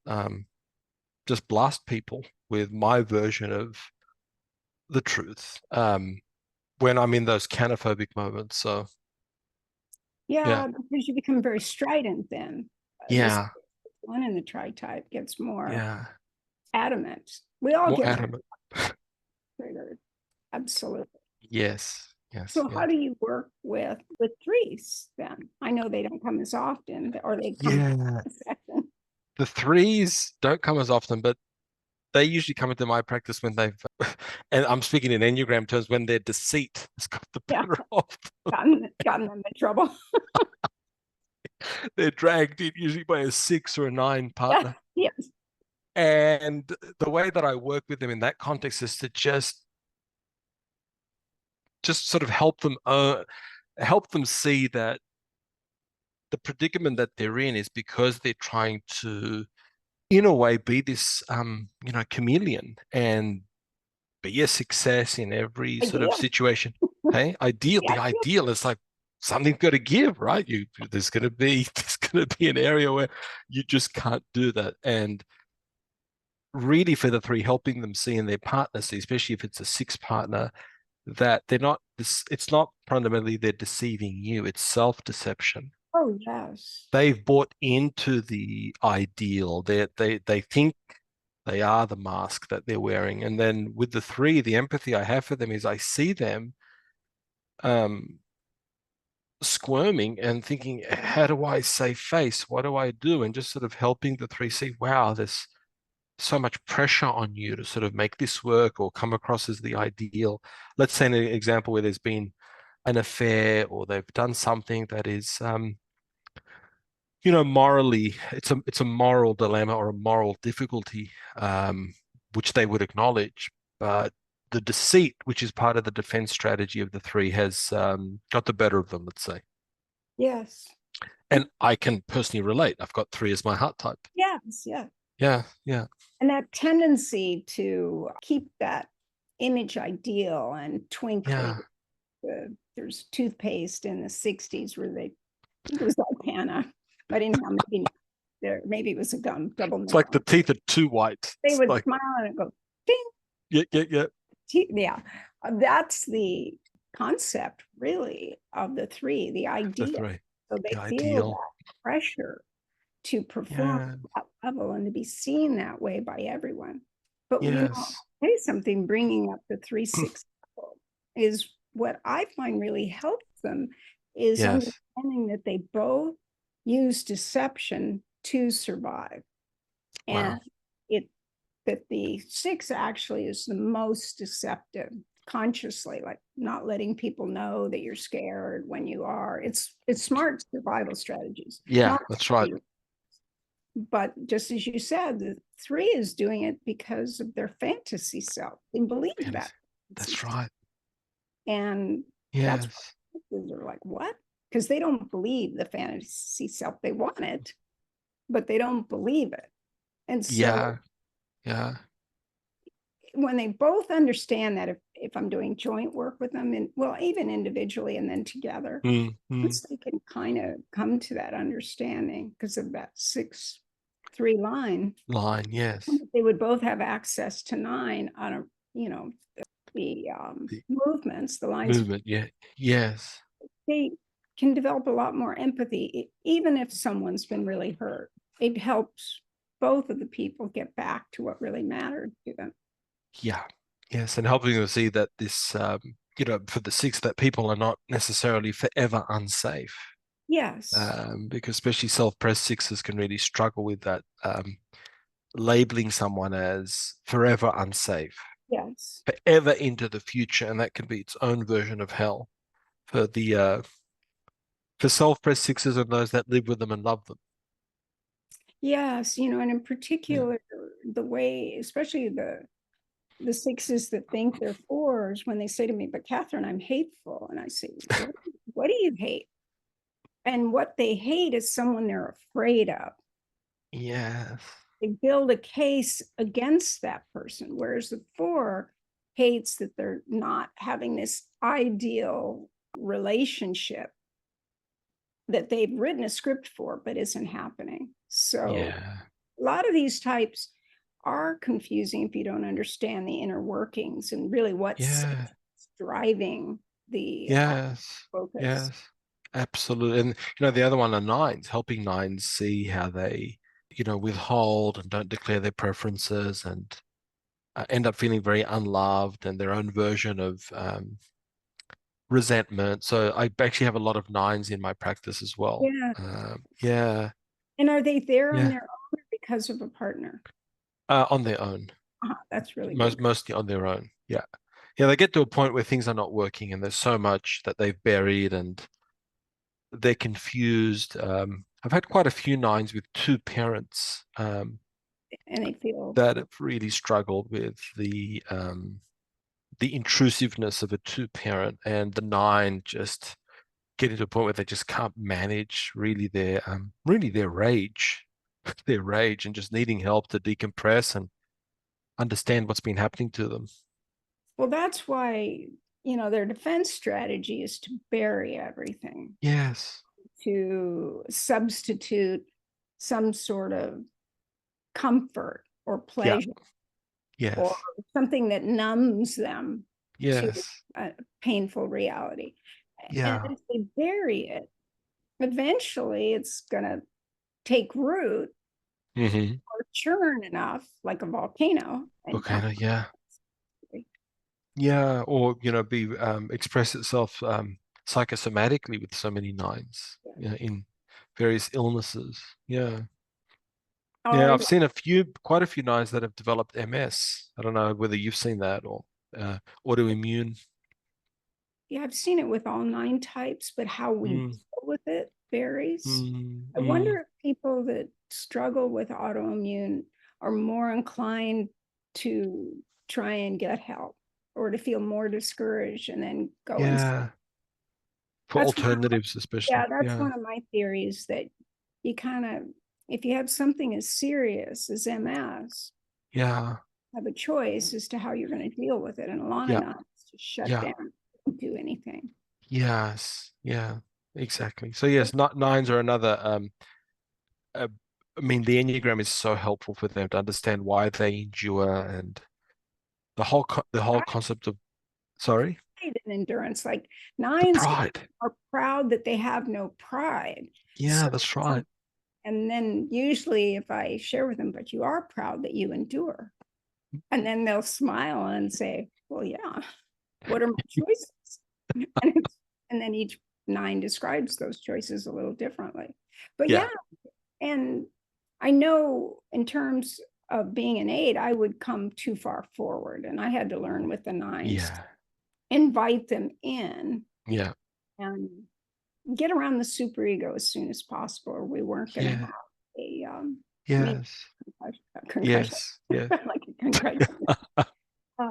just blast people with my version of the truth when I'm in those counterphobic moments. So yeah, Yeah, because you become very strident then. This yeah, one in the tri-type gets more yeah, adamant. We all more get more adamant. triggered. Absolutely. Yes, yes, So how yes. do you work with threes then? I know they don't come as often, or they come Yeah, a second. the threes don't come as often, but they usually come into my practice when they've, and I'm speaking in Enneagram terms, when their deceit has got the Yeah, better of them. gotten them in trouble. They're dragged in usually by a 6 or a 9 Yeah, partner. yes. And the way that I work with them in that context is to just sort of help them see that the predicament that they're in is because they're trying to, in a way, be this chameleon and be a success in every sort of Ideal. situation. Hey, The the ideal. ideal is like something's got to give, right? There's going to be there's going to be an area where you just can't do that. And really, for the three, helping them see in their partners, especially if it's a 6 partner, that they're not this. It's not fundamentally they're deceiving you. It's self-deception. Oh, yes. They've bought into the ideal. They think they are the mask that they're wearing. And then with the three, the empathy I have for them is I see them um, squirming and thinking, how do I save face? What do I do? And just sort of helping the three see, wow, there's so much pressure on you to sort of make this work or come across as the ideal. Let's say an example where there's been an affair or they've done something that is morally, it's a moral dilemma or a moral difficulty, which they would acknowledge. But the deceit, which is part of the defense strategy of the three, has got the better of them, let's say. Yes. And I can personally relate. I've got 3 as my heart type. Yes. Yeah. Yeah, yeah, And that tendency to keep that image ideal and twinkly. yeah. There's toothpaste in the 60s where they, I think it was Ipana, but anyhow, maybe it was a gum, double It's like the nickel. teeth are too white. They It's would like, smile and go, ding. yeah, yeah, yeah. Yeah. That's the concept, really, of the three, the The ideal. 3, So they the feel ideal. that pressure to perform Yeah, at that level and to be seen that way by everyone. But I'll yes. say something, bringing up the 3-6 level is what I find really helps them is Yes. understanding that they both use deception to survive. And Wow. it that the 6 actually is the most deceptive consciously, like not letting people know that you're scared when you are. It's smart survival strategies, Yeah, not that's right. but just as you said, the 3 is doing it because of their fantasy self. They believe that. Fantasy. That's right. And that's Yes. what they're like, what? Because they don't believe the fantasy self. They want it, but they don't believe it. And so Yeah, yeah. when they both understand that if I'm doing joint work with them, and well, even individually and then together, Mm, mm. once they can kind of come to that understanding because of that 6-3 line, Line, yes. they would both have access to 9 on a, the The movements, the lines, movement, yeah. Yes. they can develop a lot more empathy, even if someone's been really hurt. It helps both of the people get back to what really mattered to them. Yeah. Yes. And helping them see that this for the 6 that people are not necessarily forever unsafe. Yes, Because especially self-pressed 6s can really struggle with that, labeling someone as forever unsafe, yes. forever into the future, and that can be its own version of hell for the for self-pressed 6s and those that live with them and love them. Yes, and in Yeah. particular, the way, especially the 6s that think they're 4s, when they say to me, "But Katherine, I'm hateful," and I say, what do you hate?" And what they hate is someone they're afraid of. Yes. they build a case against that person, whereas the 4 hates that they're not having this ideal relationship that they've written a script for, but isn't happening. So Yeah. a lot of these types are confusing if you don't understand the inner workings and really what's Yeah. driving the Yes. focus. Yes. Absolutely. And the other one are nines, helping nines see how they, withhold and don't declare their preferences and end up feeling very unloved and their own version of resentment. So I actually have a lot of nines in my practice as well. Yeah. Yeah. And are they there on Yeah. their own or because of a partner? On their own. That's really good. Mostly on their own. Yeah. Yeah, they get to a point where things are not working and there's so much that they've buried and they're confused. I've had quite a few nines with 2 parents And they feel, that have really struggled with the intrusiveness of a 2 parent, and the 9 just getting to a point where they just can't manage really their rage, their rage, and just needing help to decompress and understand what's been happening to them. well, that's why, their defense strategy is to bury everything, Yes. to substitute some sort of comfort or Yeah. pleasure or Yes. something that numbs them to Yes. a painful reality. And Yeah. if they bury it, eventually it's going to take root Mm-hmm. or churn enough like a volcano and dump. Volcano. Yeah. Yeah. Or, be express itself psychosomatically with so many nines, in various illnesses. Yeah. Oh, Yeah, I've seen quite a few nines that have developed MS. I don't know whether you've seen that or autoimmune. yeah, I've seen it with all 9 types, but how we Mm, deal with it varies. mm, I mm. wonder if people that struggle with autoimmune are more inclined to try and get help or to feel more discouraged and then go and Yeah, for that's one, alternatives yeah, especially. that's Yeah, one of my theories that you kind of, if you have something as serious as MS, yeah, have a choice as to how you're going to deal with it. And a lot of yeah, nights just shut yeah, down, don't do anything. yes, yeah, exactly. So yes, not nines are another. Uh, I mean, the Enneagram is so helpful for them to understand why they endure and the whole concept of, sorry, And endurance, like the nines pride. are proud that they have no pride. Yeah, So, that's right. and then usually if I share with them, but you are proud that you endure. And then they'll smile and say, well, yeah, what are my choices? And then each 9 describes those choices a little differently. But Yeah, yeah, and I know in terms of being an 8, I would come too far forward. And I had to learn with the 9s, yeah, invite them in yeah, and get around the superego as soon as possible, or we weren't going to yeah, have a mean, yes, concussion, yes, yes. like a concussion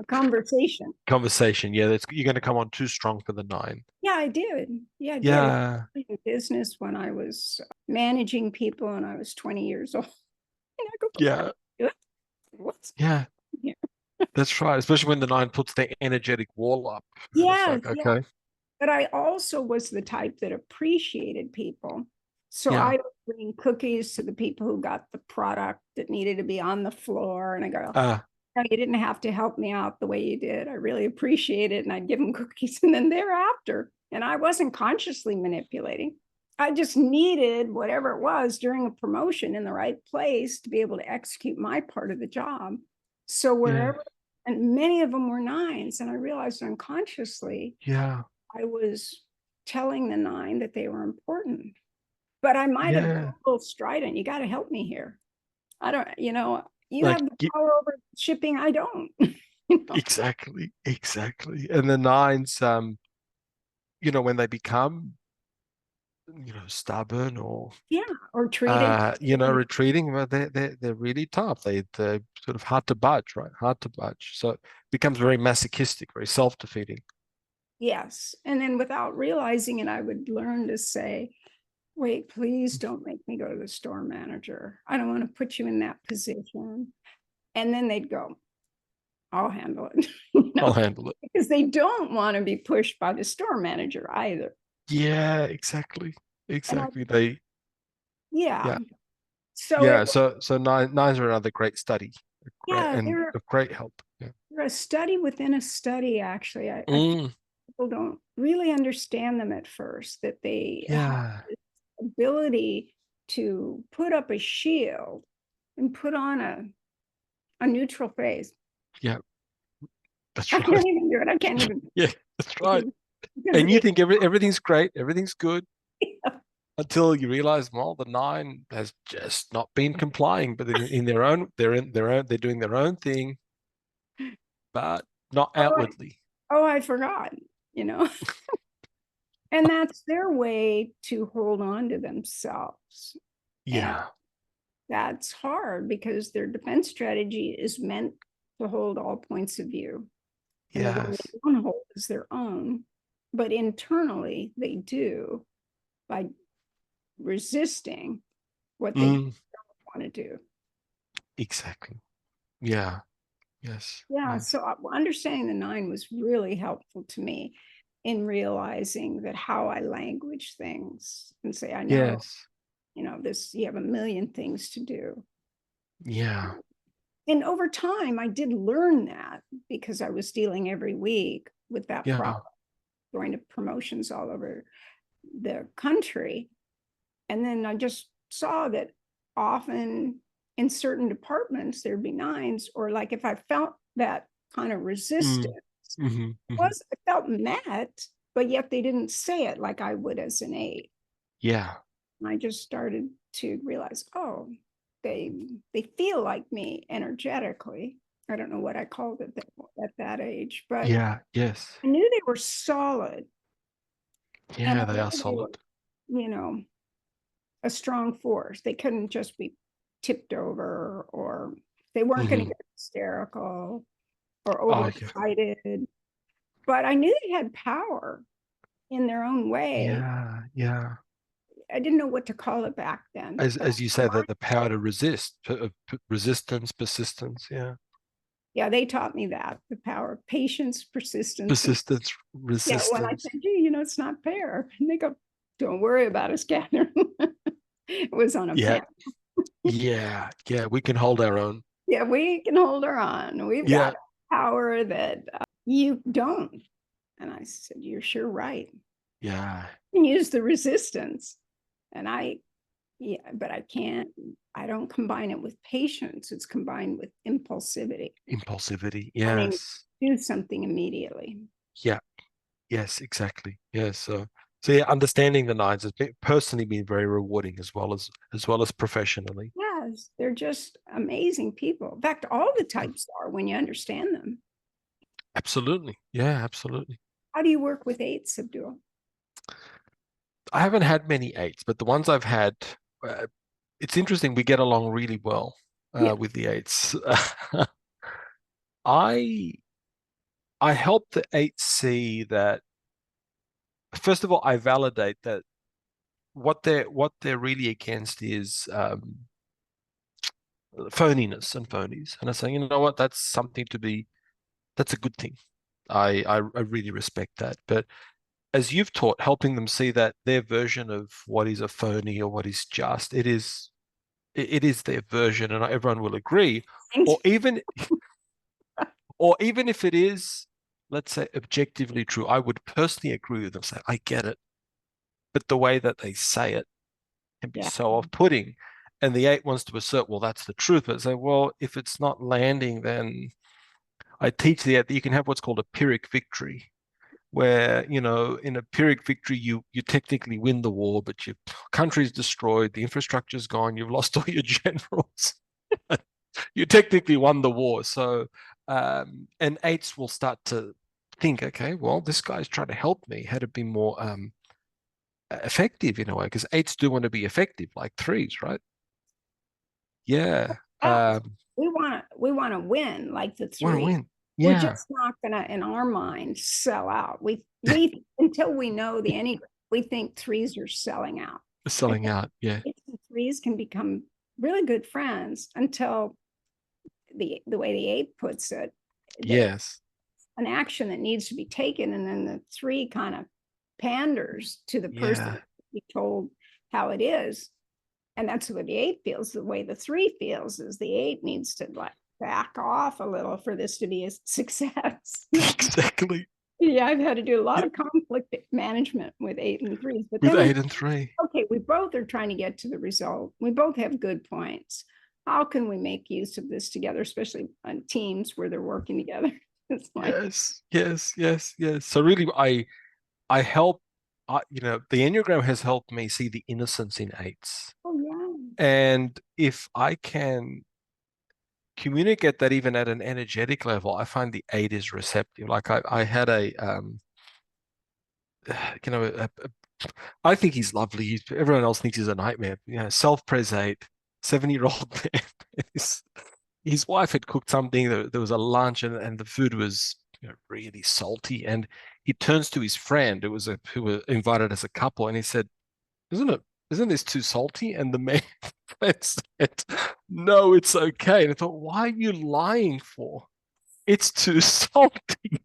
conversation. Conversation. Yeah, you're going to come on too strong for the 9. Yeah, I did. Yeah, I did. Yeah, In business when I was managing people and I was 20 years old. And I yeah, go, what's yeah. here? That's right. Especially when the 9 puts their energetic wall up, and it's Yes, like, yeah. okay, But I also was the type that appreciated people. So I yeah, would bring cookies to the people who got the product that needed to be on the floor. And I go, ah, no, you didn't have to help me out the way you did. I really appreciate it. And I'd give them cookies. And then thereafter, and I wasn't consciously manipulating. I just needed whatever it was during a promotion in the right place to be able to execute my part of the job. So yeah, wherever, and many of them were 9s. And I realized unconsciously yeah, I was telling the 9 that they were important. But I might have been yeah. a little strident. You got to help me here. I don't, you Like have the power over shipping. I don't. you know? exactly, exactly. And the 9s, when they become, stubborn or Yeah, or treated. retreating, well, they're really tough. They're sort of hard to budge, right? Hard to budge. So it becomes very masochistic, very self-defeating. Yes. And then without realizing it, I would learn to say, wait, please don't make me go to the store manager. I don't want to put you in that position. And then they'd go, I'll handle it. I'll handle it. Because they don't want to be pushed by the store manager either. Yeah, exactly. Exactly. Yeah. Yeah. So Yeah. So nines are another great study. And they're a great help. Yeah. a study within a study, actually. I think people don't really understand them at first, that they have this ability to put up a shield and put on a neutral face. Yeah. That's I right. can't even do it. I can't even. Yeah, that's right. Because And you think everything's great, everything's good, until you realize, well, the nine has just not been complying, but in their own, they're doing their own thing, but not outwardly. I forgot, and that's their way to hold on to themselves. Yeah. And that's hard because their defense strategy is meant to hold all points of view. And the one Yes. they don't hold is their own. But internally, they do by resisting what they don't want to do. Exactly. Yeah. Yes. Yeah. Yes. So understanding the nine was really helpful to me in realizing that how I language things and say, I know, Yes. this, you have a million things to do. Yeah. And over time, I did learn that because I was dealing every week with that Yeah. problem, going to promotions all over the country. And then I just saw that often in certain departments, there'd be nines, or like if I felt that kind of resistance, I felt met, but yet they didn't say it like I would as an eight. Yeah. And I just started to realize, oh, they feel like me energetically. I don't know what I called it at that age, but Yeah. Yes. I knew they were solid. And Yeah, I they knew are they were, solid. a strong force. They couldn't just be tipped over, or they weren't going to get hysterical or Oh, yeah. overexcited. But I knew they had power in their own way. Yeah. Yeah. I didn't know what to call it back then. As you say, that the power to resist, resistance, persistence. Yeah. Yeah, they taught me that, the power of patience, persistence. Persistence, Yeah, when I resistance. said, gee, it's not fair. And they go, don't worry about us, Katherine. It was on a Yeah. pen. Yeah. Yeah. We can hold our own. Yeah, we can hold her on. We've Yeah. got power that you don't. And I said, you're sure right. Yeah. And use the resistance. And but I don't combine it with patience. It's combined with impulsivity. Impulsivity. Wanting to Yes. do something immediately. Yeah. Yes, exactly. Yes. So yeah, understanding the nines has personally been very rewarding, as well as professionally. Yes, they're just amazing people. In fact, all the types are when you understand them. Absolutely. Yeah, absolutely. How do you work with eights, Abdul? I haven't had many eights, but the ones I've had, uh, it's interesting. We get along really well Yeah. with the eights. I I help the eights see that, first of all, I validate that what they're really against is phoniness and phonies. And I say, you know what, that's a good thing. I really respect that. But as you've taught, helping them see that their version of what is a phony or what is just, it is their version, and everyone will agree. Or even if it is, let's say, objectively true, I would personally agree with them, say, I get it. But the way that they say it can be Yeah. so off-putting. And the eight wants to assert, well, that's the truth. But say, well, if it's not landing, then I teach the eight that you can have what's called a Pyrrhic victory, where, in a Pyrrhic victory, you technically win the war, but your country's destroyed, the infrastructure's gone, you've lost all your generals. You technically won the war. So, and eights will start to think, okay, well, this guy's trying to help me. How to be more effective in a way, because eights do want to be effective, like threes, right? Yeah. We want to win like the Want to three. win. We're Yeah. just not gonna, in our mind, sell out. We until we know the Enneagram, we think threes are selling out. selling out. Yeah. Eights and threes can become really good friends until the way the eight puts it, Yes. an action that needs to be taken, and then the three kind of panders to the person Yeah. to be told how it is. And that's what the eight feels. The way the three feels is the eight needs to like back off a little for this to be a success. Exactly. Yeah, I've had to do a lot Yeah. of conflict management with eight and threes, but With then 8 and 3. okay, we both are trying to get to the result. We both have good points. How can we make use of this together, especially on teams where they're working together? It's like, Yes. So really, I help. The Enneagram has helped me see the innocence in eights, oh yeah, and if I can communicate that even at an energetic level, I find the eight is receptive. Like I had I think he's lovely. Everyone else thinks he's a nightmare. Self-pres eight, 7-year-old man. His wife had cooked something. There was a lunch, and the food was really salty. And he turns to his friend, who were invited as a couple, and he said, "Isn't this too salty?" And the man said, "No, it's okay." And I thought, why are you lying for? It's too salty.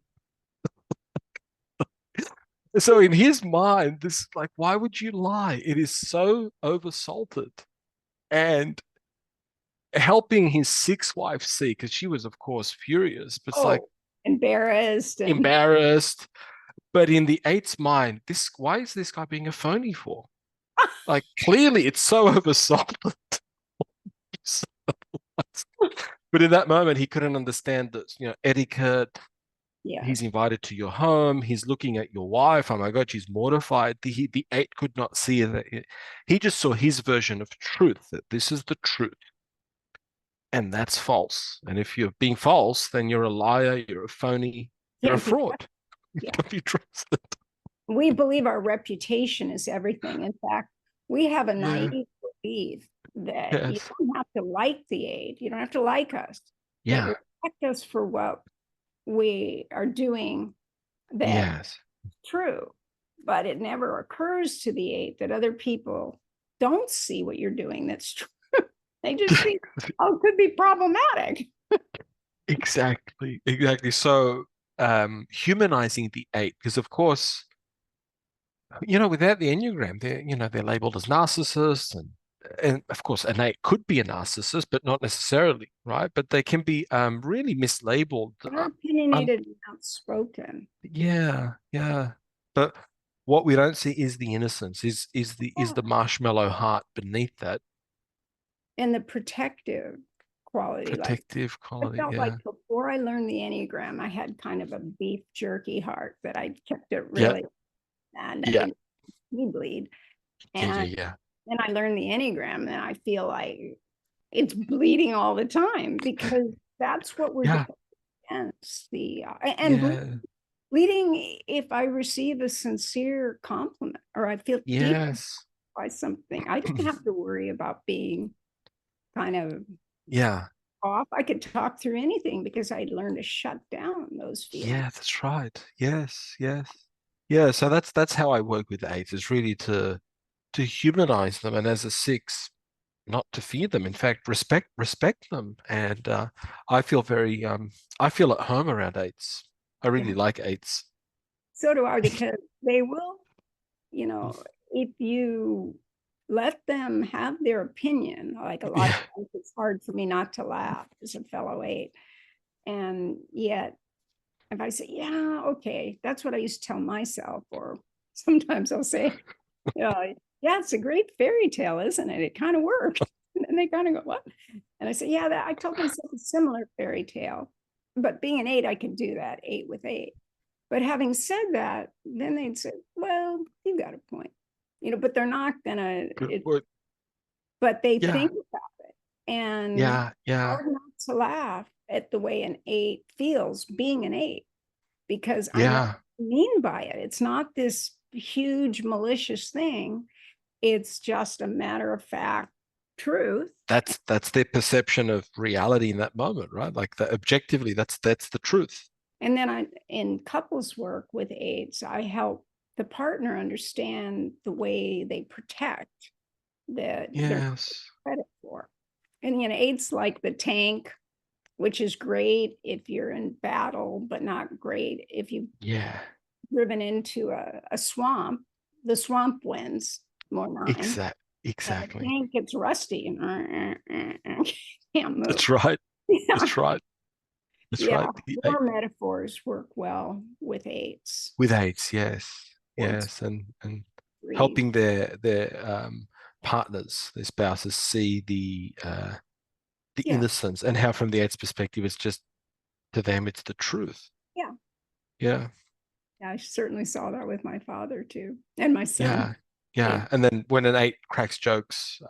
So in his mind, this like, why would you lie? It is so oversalted. And helping his sixth wife see, because she was, of course, furious, but it's like embarrassed and embarrassed. But in the eight's mind, why is this guy being a phony for? Like, clearly it's so oversalted. But in that moment, he couldn't understand that, etiquette. yeah. He's invited to your home. He's looking at your wife. Oh my God, she's mortified. The eight could not see that. He just saw his version of truth, that this is the truth. And that's false. And if you're being false, then you're a liar, you're a phony, you're a fraud. You Yeah. can't be trusted. We believe our reputation is everything. In fact, we have a Yeah. naive belief that you Yes. don't have to like the eight. You don't have to like us. But Yeah. respect us for what we are doing that's Yes. true. But it never occurs to the eight that other people don't see what you're doing that's true. They just see, oh, it could be problematic. Exactly. So, humanizing the eight, because of course, without the Enneagram, they're labeled as narcissists, and of course, an eight could be a narcissist, but not necessarily, right? But they can be really mislabeled. They're opinionated and outspoken. Yeah. But what we don't see is the innocence, is the marshmallow heart beneath that And the protective quality. Like protective I quality. felt Yeah. like before I learned the Enneagram, I had kind of a beef jerky heart that I kept it Yeah. really, and I Yeah. didn't bleed. Yeah. And Yeah. then I learned the Enneagram, and I feel like it's bleeding all the time because that's what we're Yeah. against. Yeah. Bleeding if I receive a sincere compliment or I feel deep Yes. by something. I don't have to worry about being kind of Yeah. off. I could talk through anything because I'd learned to shut down those feelings. Yeah, that's right. Yes. Yeah. So that's how I work with eights, is really to humanize them, and as a six, not to fear them. In fact, respect them. And I feel at home around eights. I really Yeah. like eights. So do I, because they will, if you let them have their opinion, like a lot of Yeah. times it's hard for me not to laugh as a fellow eight. And yet, if I say, yeah, okay, that's what I used to tell myself, or sometimes I'll say, yeah, it's a great fairy tale, isn't it? It kind of worked. And they kind of go, what? And I say, yeah, I told myself a similar fairy tale. But being an eight, I could do that, eight with eight. But having said that, then they'd say, well, you got a point. But they're not gonna, Good word. but they Yeah. think about it. And Yeah. hard not to laugh at the way an eight feels being an eight, because I know what Yeah. I mean by it. It's not this huge malicious thing. It's just a matter of fact truth. That's their perception of reality in that moment, right? Like objectively, that's the truth. And then in couples work with aides, I help the partner understand the way they protect that they're not Yes. credit for. And, eight's like the tank, which is great if you're in battle, but not great if you've Yeah. driven into a swamp. The swamp wins more nine. And the Exactly. tank gets rusty and can't move. That's right. Yeah. That's right. That's Yeah. right. War metaphors work well with eights. With aids, yes. Towards Yes. And three. helping their partners, their spouses see the Yeah. innocence, and how from the aids perspective it's just, to them it's the truth. Yeah. Yeah. I certainly saw that with my father too. And my son. Yeah. Yeah. And then when an eight cracks jokes,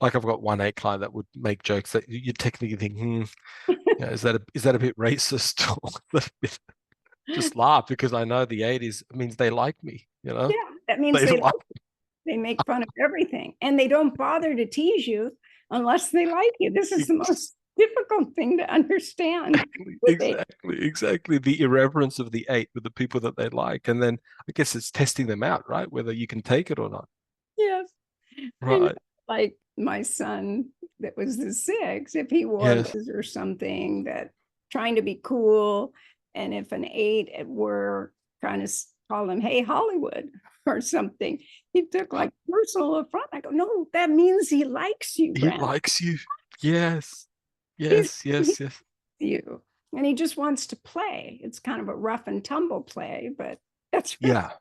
like I've got one eight client that would make jokes that you technically think, is that a bit racist? Or just laugh, because I know the eight means they like me, Yeah. That means They like they make fun of everything and they don't bother to tease you unless they like you. This is the most difficult thing to understand. exactly the irreverence of the eight with the people that they like. And then I guess it's testing them out, right? Whether you can take it or not. Yes. And Right. like my son that was the six, if he wore Yes. this or something, that trying to be cool, and if an eight at work trying to call him, hey, Hollywood or something, he took like personal affront. I go, no, that means he likes you, He Grant. likes you. Yes. He's Yes. Yes. Yes. you. And he just wants to play. It's kind of a rough and tumble play, but that's really Yeah.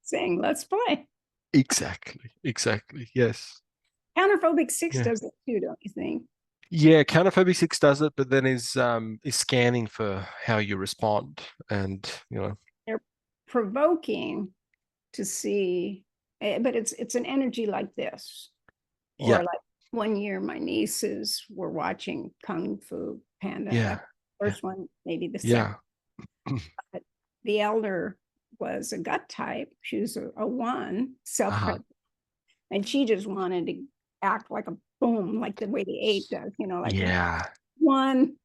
saying, let's play. Exactly. Exactly. Yes. Counterphobic six Yeah. does it too, don't you think? Yeah. Counterphobic six does it, but then is scanning for how you respond, and They're provoking to see, but it's an energy like this. Or yeah. like one year, my nieces were watching Kung Fu Panda. Yeah. First one, maybe the second. Yeah. But the elder was a gut type. She was a one, self Uh-huh. and she just wanted to act like a boom, like the way the eight does, like Yeah. one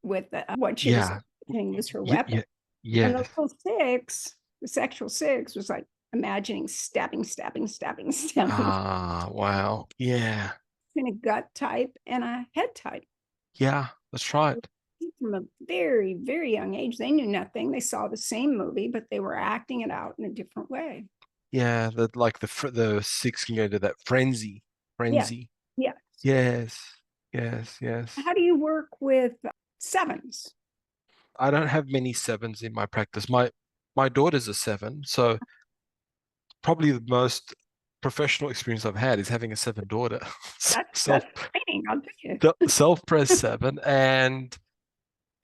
with what she was Yeah. imagining was her Yeah. weapon. Yeah. And the Yes. little six, the sexual six, was like imagining stabbing, stabbing, stabbing, stabbing Ah, wow. Yeah. in a gut type and a head type. Yeah, that's right. From a very, very young age, they knew nothing. They saw the same movie, but they were acting it out in a different way. Yeah, the six can go into that frenzy. Yeah. Frenzy. Yeah. Yes. Yes, yes. How do you work with sevens? I don't have many sevens in my practice. My daughter's a seven, so probably the most professional experience I've had is having a seven daughter. Self That's training, I'll tell you. self-press seven, and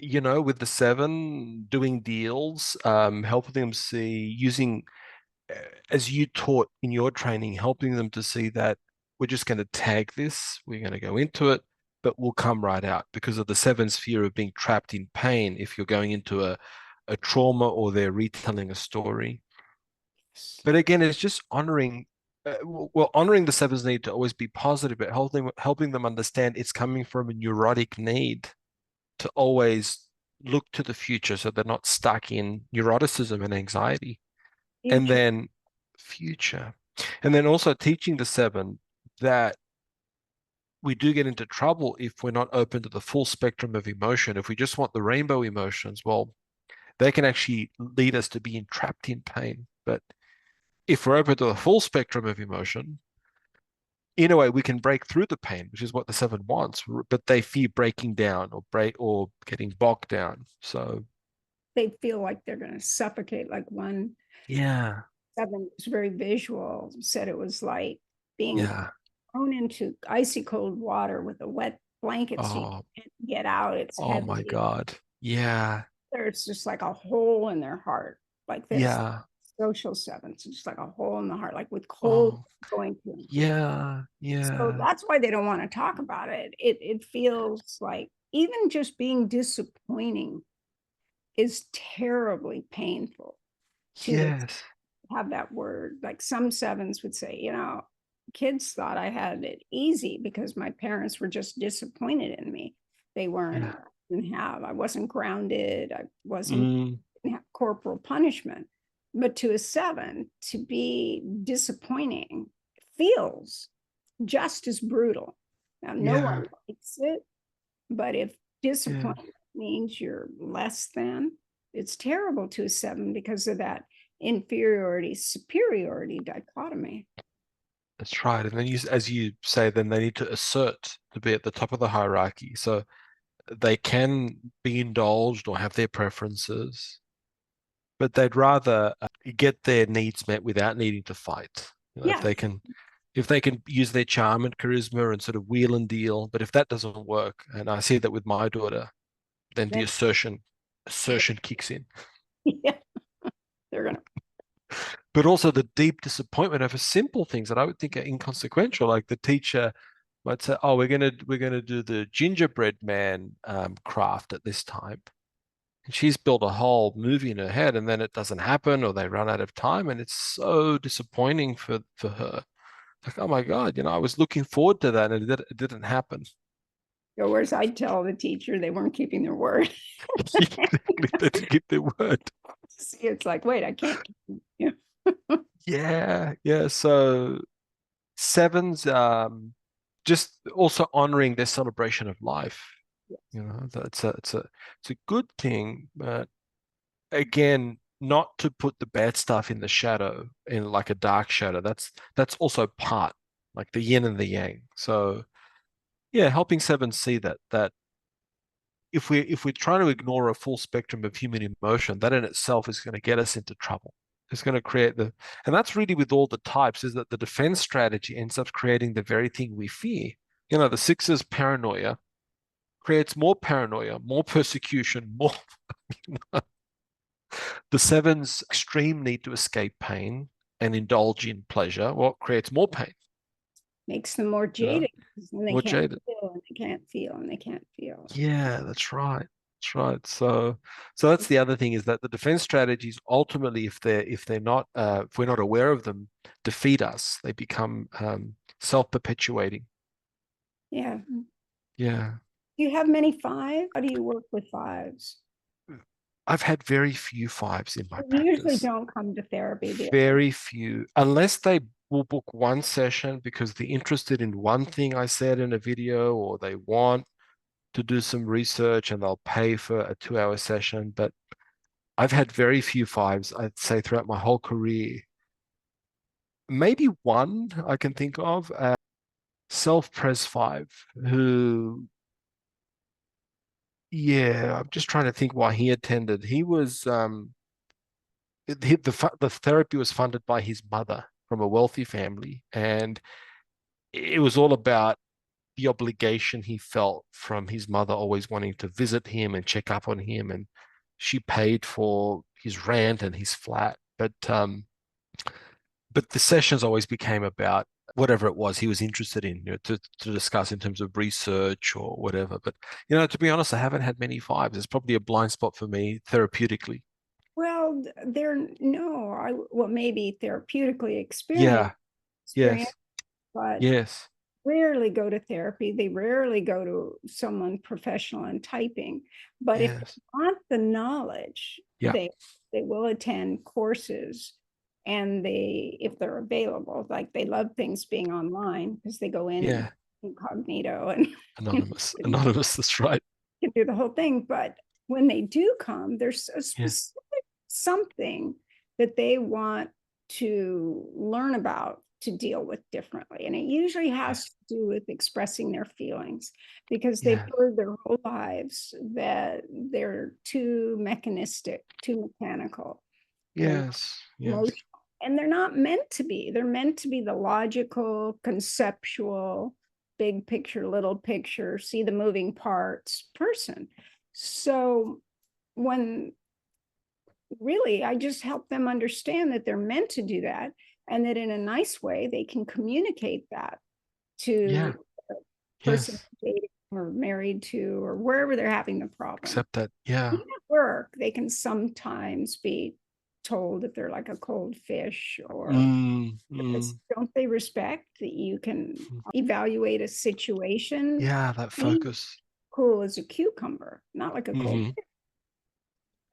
with the seven doing deals, helping them see, using, as you taught in your training, helping them to see that we're just going to tag this, we're going to go into it, but we'll come right out, because of the seven's fear of being trapped in pain if you're going into a trauma or they're retelling a story. But again, it's just honoring. Honoring the seven's need to always be positive, but helping them understand it's coming from a neurotic need to always look to the future, so they're not stuck in neuroticism and anxiety. And Future. then future. And then also teaching the seven that we do get into trouble if we're not open to the full spectrum of emotion. If we just want the rainbow emotions, well, they can actually lead us to being trapped in pain. But if we're open to the full spectrum of emotion, in a way, we can break through the pain, which is what the seven wants, but they fear breaking down or getting bogged down. So They feel like they're going to suffocate. Like one yeah, seven was very visual, said it was like being yeah. thrown into icy cold water with a wet blanket so you Oh, can't get out. It's oh my heavy. God. Yeah, There's just like a hole in their heart, like this. yeah. Social sevens, it's just like a hole in the heart, like with cold Oh, going through. yeah, So yeah, that's why they don't want to talk about it. It feels like even just being disappointing is terribly painful to yes, have that word. Like some sevens would say, kids thought I had it easy because my parents were just disappointed in me. They weren't, yeah. I wasn't grounded. I wasn't Mm, didn't have corporal punishment. But to a 7, to be disappointing feels just as brutal. Now, no one likes it, but if disappointment means you're less than, it's terrible to a 7 because of that inferiority superiority dichotomy. That's right. And then as you say, then they need to assert to be at the top of the hierarchy. So they can be indulged or have their preferences, but they'd rather get their needs met without needing to fight. Yeah. If they can use their charm and charisma and sort of wheel and deal, but if that doesn't work, and I see that with my daughter, then the assertion kicks in. Yeah. They're gonna. But also the deep disappointment over simple things that I would think are inconsequential, like the teacher might say, "Oh, we're gonna do the gingerbread man craft at this time," and she's built a whole movie in her head, and then it doesn't happen, or they run out of time, and it's so disappointing for her. Like, oh my God, I was looking forward to that, and it didn't happen. Whereas I tell the teacher they weren't keeping their word. Exactly, they didn't keep their word. It's like, wait, I can't. Yeah. So 7s, just also honoring their celebration of life. It's a good thing, but again, not to put the bad stuff in the shadow, in like a dark shadow. That's also part, like the yin and the yang. So yeah, helping 7s see that if we're trying to ignore a full spectrum of human emotion, that in itself is going to get us into trouble. It's going to create and that's really with all the types, is that the defense strategy ends up creating the very thing we fear. The 6's paranoia creates more paranoia, more persecution, more. The 7's extreme need to escape pain and indulge in pleasure, what creates more pain. Makes them more jaded. And they More can't jaded. feel, and they can't feel, and they can't feel. Yeah, that's right. That's right. So that's the other thing, is that the defense strategies ultimately, if we're not aware of them, defeat us. They become self-perpetuating. Yeah. Yeah. Do you have many 5? How do you work with 5s? I've had very few 5s in my They usually practice. don't come to therapy. Very few, unless they will book one session because they're interested in one thing I said in a video, or they want to do some research and they'll pay for a 2-hour session. But I've had very few 5s, I'd say, throughout my whole career. Maybe one I can think of, Self-Pres 5, who, yeah, I'm just trying to think why he attended. He was, the therapy was funded by his mother from a wealthy family, and it was all about the obligation he felt from his mother always wanting to visit him and check up on him, and she paid for his rent and his flat. But the sessions always became about whatever it was he was interested in, to discuss in terms of research or whatever. But to be honest, I haven't had many 5s. It's probably a blind spot for me therapeutically. Well, maybe therapeutically Yeah. experience, Yes. but Yes. rarely go to therapy. They rarely go to someone professional in typing. But if they Yes. want the knowledge, Yeah. they will attend courses, and if they're available, like they love things being online because they go in Yeah. incognito and Anonymous. Anonymous. That's right. can do the whole thing. But when they do come, there's a Yeah. specific something that they want to learn about to deal with differently. And it usually has to do with expressing their feelings, because they've heard their whole lives that they're too mechanistic, too mechanical. Yes. Yes. And they're not meant to be. They're meant to be the logical, conceptual, big picture, little picture, see the moving parts person. So when really I just help them understand that they're meant to do that, and that in a nice way they can communicate that to the person dating or married to, or wherever they're having the problem. Accept that. Yeah. Even at work, they can sometimes be told that they're like a cold fish, or don't they respect that you can evaluate a situation? Yeah, that focus. Cool as a cucumber, not like a cold fish.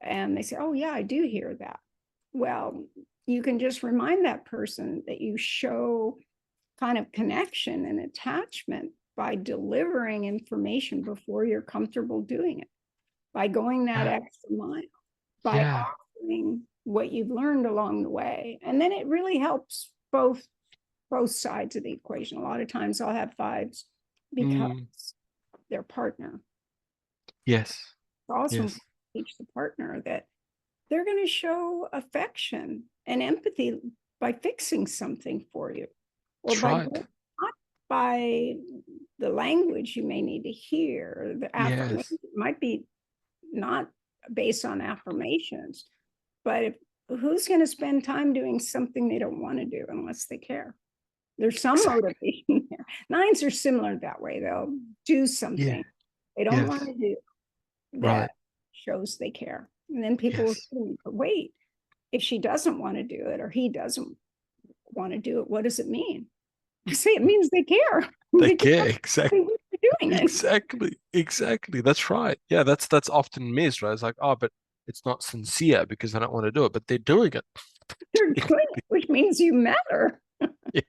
And they say, oh yeah, I do hear that. Well, you can just remind that person that you show kind of connection and attachment by delivering information before you're comfortable doing it, by going that extra mile, by offering what you've learned along the way. And then it really helps both sides of the equation. A lot of times I'll have fives because their partner. Yes. It's also Yes. teach the partner that they're going to show affection and empathy by fixing something for you, or That's by right. not by the language you may need to hear. The affirmation Yes. might be not based on affirmations, but who's going to spend time doing something they don't want to do unless they care? There's some motivation there. Nines are similar that way. They'll do something they don't want to do that shows they care. And then people will think, wait, if she doesn't want to do it or he doesn't want to do it, what does it mean? I say it means they care. They care. Exactly. Doing it. Exactly. That's right. Yeah, that's often missed, right? It's like, oh, but it's not sincere because I don't want to do it, but they're doing it. They're doing it, which means you matter. Yeah,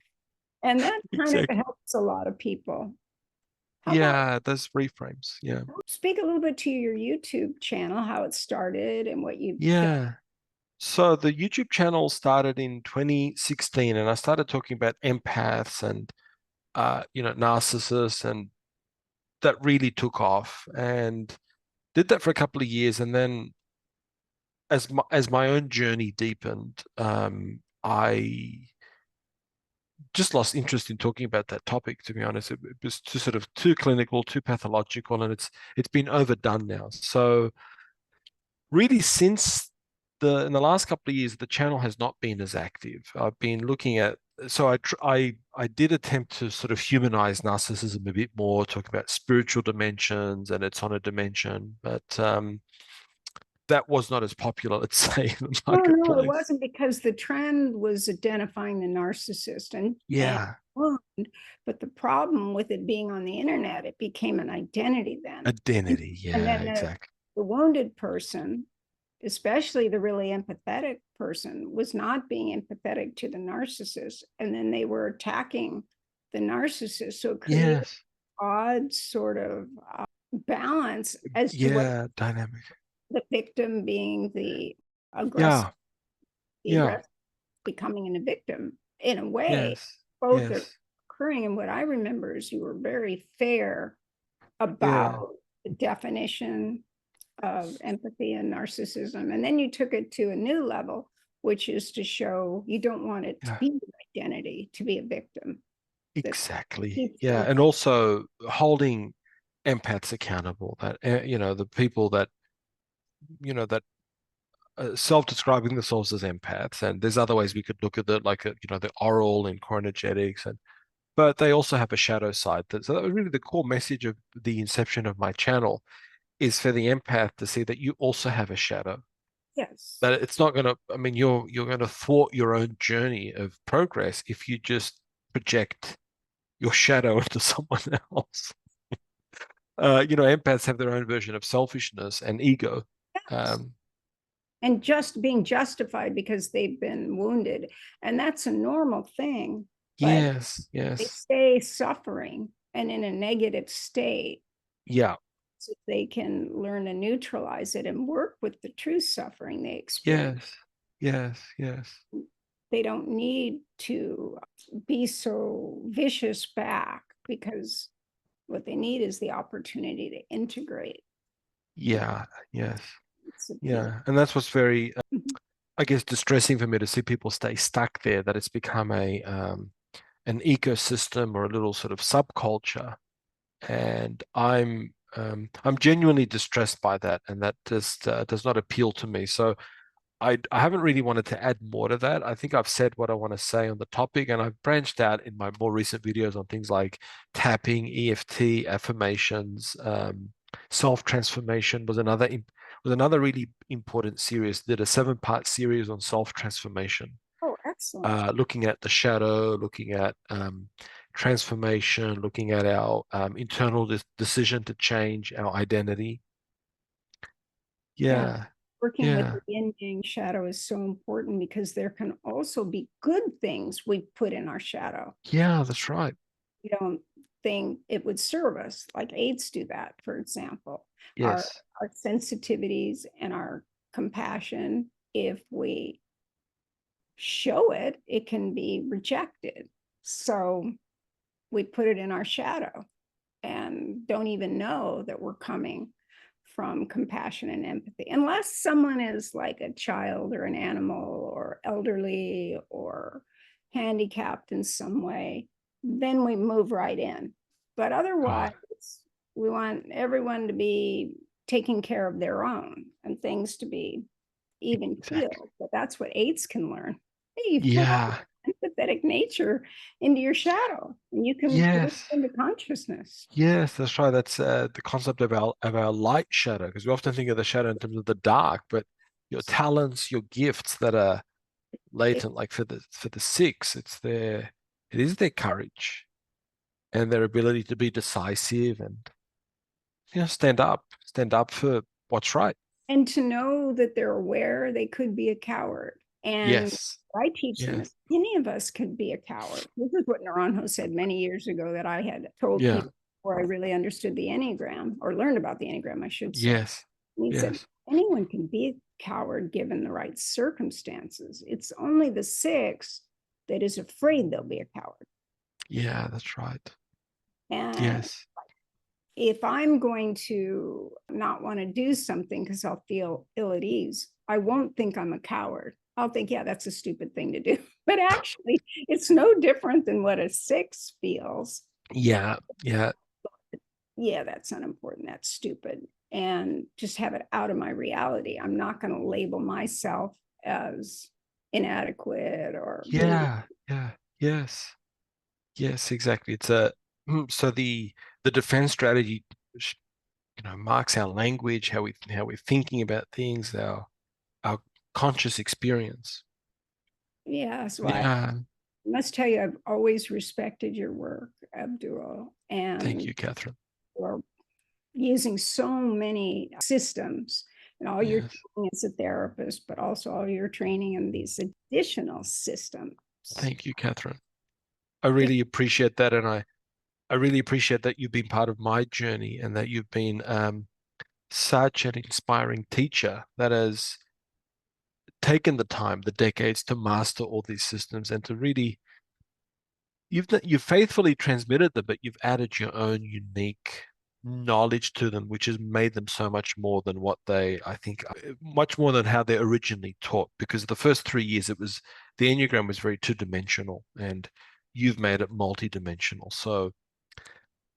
And that kind exactly. of helps a lot of people. Yeah, those reframes. Yeah. Speak a little bit to your YouTube channel, how it started and what you've done. Yeah. So the YouTube channel started in 2016, and I started talking about empaths and narcissists, and that really took off. And did that for a couple of years, and then as my own journey deepened, I just lost interest in talking about that topic. To be honest, it was too clinical, too pathological, and it's been overdone now. So really, since in the last couple of years, the channel has not been as active. I've been looking at I did attempt to sort of humanize narcissism a bit more, talk about spiritual dimensions and its on a dimension, but that was not as popular, let's say, in the marketplace. No, it wasn't, because the trend was identifying the narcissist and but the problem with it being on the internet, it became an identity then. Identity, And then exactly. the wounded person, especially the really empathetic person, was not being empathetic to the narcissist. And then they were attacking the narcissist. So it created odd sort of balance as to what dynamic. the victim being the aggressor, the aggressor becoming a victim. In a way, both are occurring. And what I remember is you were very fair about the definition of empathy and narcissism. And then you took it to a new level, which is to show you don't want it to be your identity to be a victim. Exactly. Yeah. And also holding empaths accountable, that, the people that, that self-describing themselves as empaths. And there's other ways we could look at it, like, the oral and chronogetics, but they also have a shadow side. So that was really the core message of the inception of my channel, is for the empath to see that you also have a shadow. Yes. That it's not going to, you're going to thwart your own journey of progress if you just project your shadow into someone else. Empaths have their own version of selfishness and ego. And just being justified because they've been wounded. And that's a normal thing. Yes. They stay suffering and in a negative state. Yeah. So they can learn to neutralize it and work with the true suffering they experience. Yes. They don't need to be so vicious back, because what they need is the opportunity to integrate. Yeah. And that's what's very, I guess, distressing for me, to see people stay stuck there, that it's become an ecosystem or a little sort of subculture. And I'm genuinely distressed by that, and that just does not appeal to me. So I haven't really wanted to add more to that. I think I've said what I want to say on the topic, and I've branched out in my more recent videos on things like tapping, EFT, affirmations, self-transformation was another really important series. Did a 7-part series on self-transformation. Oh, excellent. Looking at the shadow, looking at transformation, looking at our internal decision to change our identity. Yeah. working with Yeah. the yin yang shadow is so important because there can also be good things we put in our shadow. Yeah, that's right. We don't think it would serve us, like AIDS do that, for example. Our, Yes. our sensitivities and our compassion, if we show it, it can be rejected. So we put it in our shadow and don't even know that we're coming from compassion and empathy, unless someone is like a child or an animal or elderly or handicapped in some way, then we move right in. But otherwise, Right. we want everyone to be taking care of their own and things to be even Exactly. keeled. But that's what AIDS can learn. Hey, you've put all Yeah. the empathetic nature into your shadow, and you can move Yes. into consciousness. Yes, that's right. That's the concept of our light shadow, because we often think of the shadow in terms of the dark, but your talents, your gifts that are It, latent, like for the six, it is their courage and their ability to be decisive and stand up for what's right. and to know that they're aware they could be a coward. And Yes. I teach them Yes. is any of us could be a coward. This is what Naranjo said many years ago that I had told Yeah. people before I really understood the Enneagram or learned about the Enneagram, I should say. Yes. And he said, Yes. anyone can be a coward given the right circumstances. It's only the six that is afraid they'll be a coward. Yeah, that's right. And Yes. if I'm going to not want to do something because I'll feel ill at ease, I won't think I'm a coward. I'll think, yeah, that's a stupid thing to do. But actually, it's no different than what a six feels. Yeah. Yeah. Yeah, that's unimportant. That's stupid. And just have it out of my reality. I'm not going to label myself as inadequate or being. Yeah. Yeah. Yes. Yes, exactly. So the defense strategy, marks our language, how we're thinking about things, our conscious experience. Yeah, so I Yeah. must tell you, I've always respected your work, Abdul, Thank and you, Catherine. for using so many systems and all your Yes. training as a therapist, but also all your training in these additional systems. Thank you, Catherine. I really appreciate that, and I really appreciate that you've been part of my journey and that you've been such an inspiring teacher that has taken the time, the decades to master all these systems and to really you've faithfully transmitted them, but you've added your own unique knowledge to them, which has made them so much more than what I think, much more than how they're originally taught. Because the first 3 years, the Enneagram was very two-dimensional, and you've made it multi-dimensional. So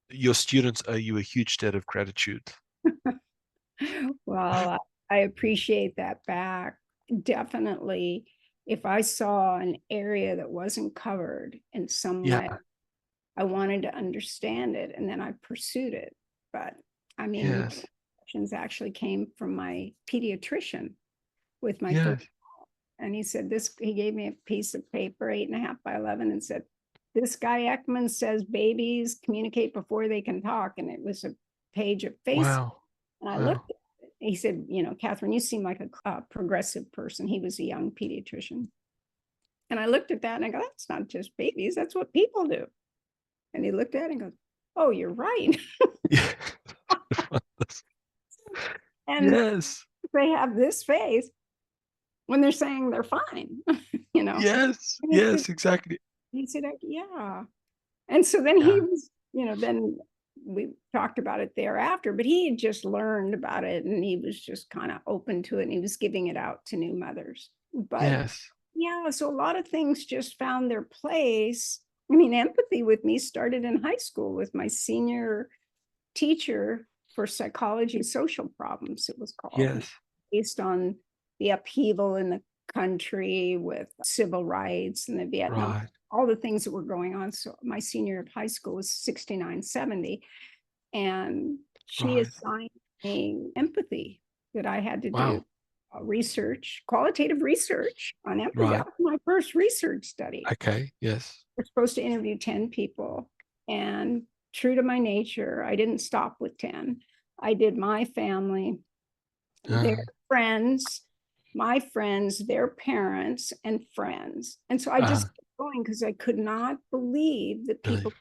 your students owe you a huge debt of gratitude. Well, I appreciate that back. Definitely, if I saw an area that wasn't covered in some Yeah, way, I wanted to understand it and then I pursued it. But I mean, my yes, questions actually came from my pediatrician with my first. yes. And he said, he gave me a piece of paper, 8.5 by 11, and said, this guy Ekman says babies communicate before they can talk. And it was a page of face. Wow, And I wow. looked at it. He said, Catherine, you seem like a progressive person. He was a young pediatrician. And I looked at that and I go, that's not just babies. That's what people do. And he looked at it and goes, oh, you're right. Yeah. And Yes, they have this face when they're saying they're fine, you know. yes, And yes, exactly. he said, yeah. And so then he Yeah, was, then we talked about it thereafter, but he had just learned about it and he was just kind of open to it and he was giving it out to new mothers. But yes, yeah, so a lot of things just found their place. I mean, empathy with me started in high school with my senior teacher for psychology social problems, it was called, yes. based on the upheaval in the country with civil rights and the Vietnam, Right, all the things that were going on. So my senior year of high school was 69, 70. And she right. assigned me empathy that I had to do Wow, research, qualitative research on empathy. right. That was my first research study. Okay, yes. We're supposed to interview 10 people. And true to my nature, I didn't stop with 10. I did my family, their Uh, friends, my friends, their parents, and friends. And so I just kept going because I could not believe that really, people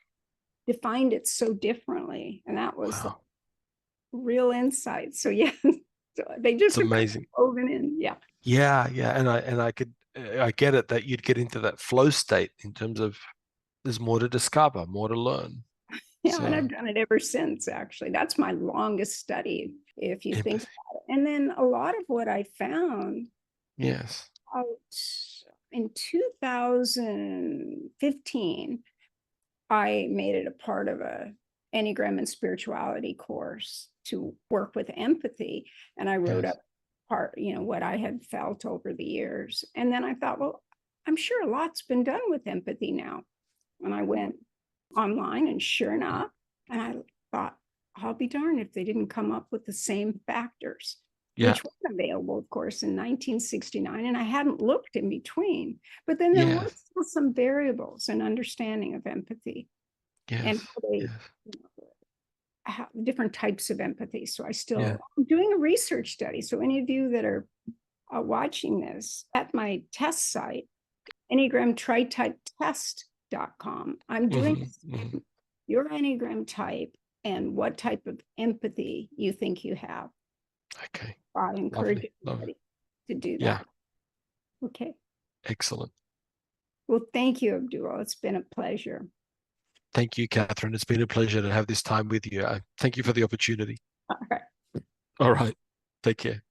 defined it so differently. And that was the wow, real insight. So yeah, so they it's just are amazing. woven in. Yeah. Yeah, yeah, and I get it that you'd get into that flow state in terms of there's more to discover, more to learn. Yeah, and So I've done it ever since, actually. That's my longest study, if you think empathy, about it. And then a lot of what I found yes, out in 2015, I made it a part of a Enneagram and spirituality course to work with empathy. And I wrote yes, up what I had felt over the years. And then I thought, well, I'm sure a lot's been done with empathy now. And I went online, and sure enough, and I thought, I'll be darned if they didn't come up with the same factors, yeah, which was available, of course, in 1969. And I hadn't looked in between. But then there were yes, still some variables and understanding of empathy yes, and how they, yes, how different types of empathy. So yeah, I'm doing a research study. So any of you that are watching this at my test site, Enneagram Tritype Test.com, I'm doing your Enneagram type and what type of empathy you think you have. okay, I encourage lovely, lovely, everybody to do yeah, that. Okay. excellent. Well, thank you, Abdul. It's been a pleasure. Thank you, Katherine. It's been a pleasure to have this time with you. Thank you for the opportunity. All right. All right, take care.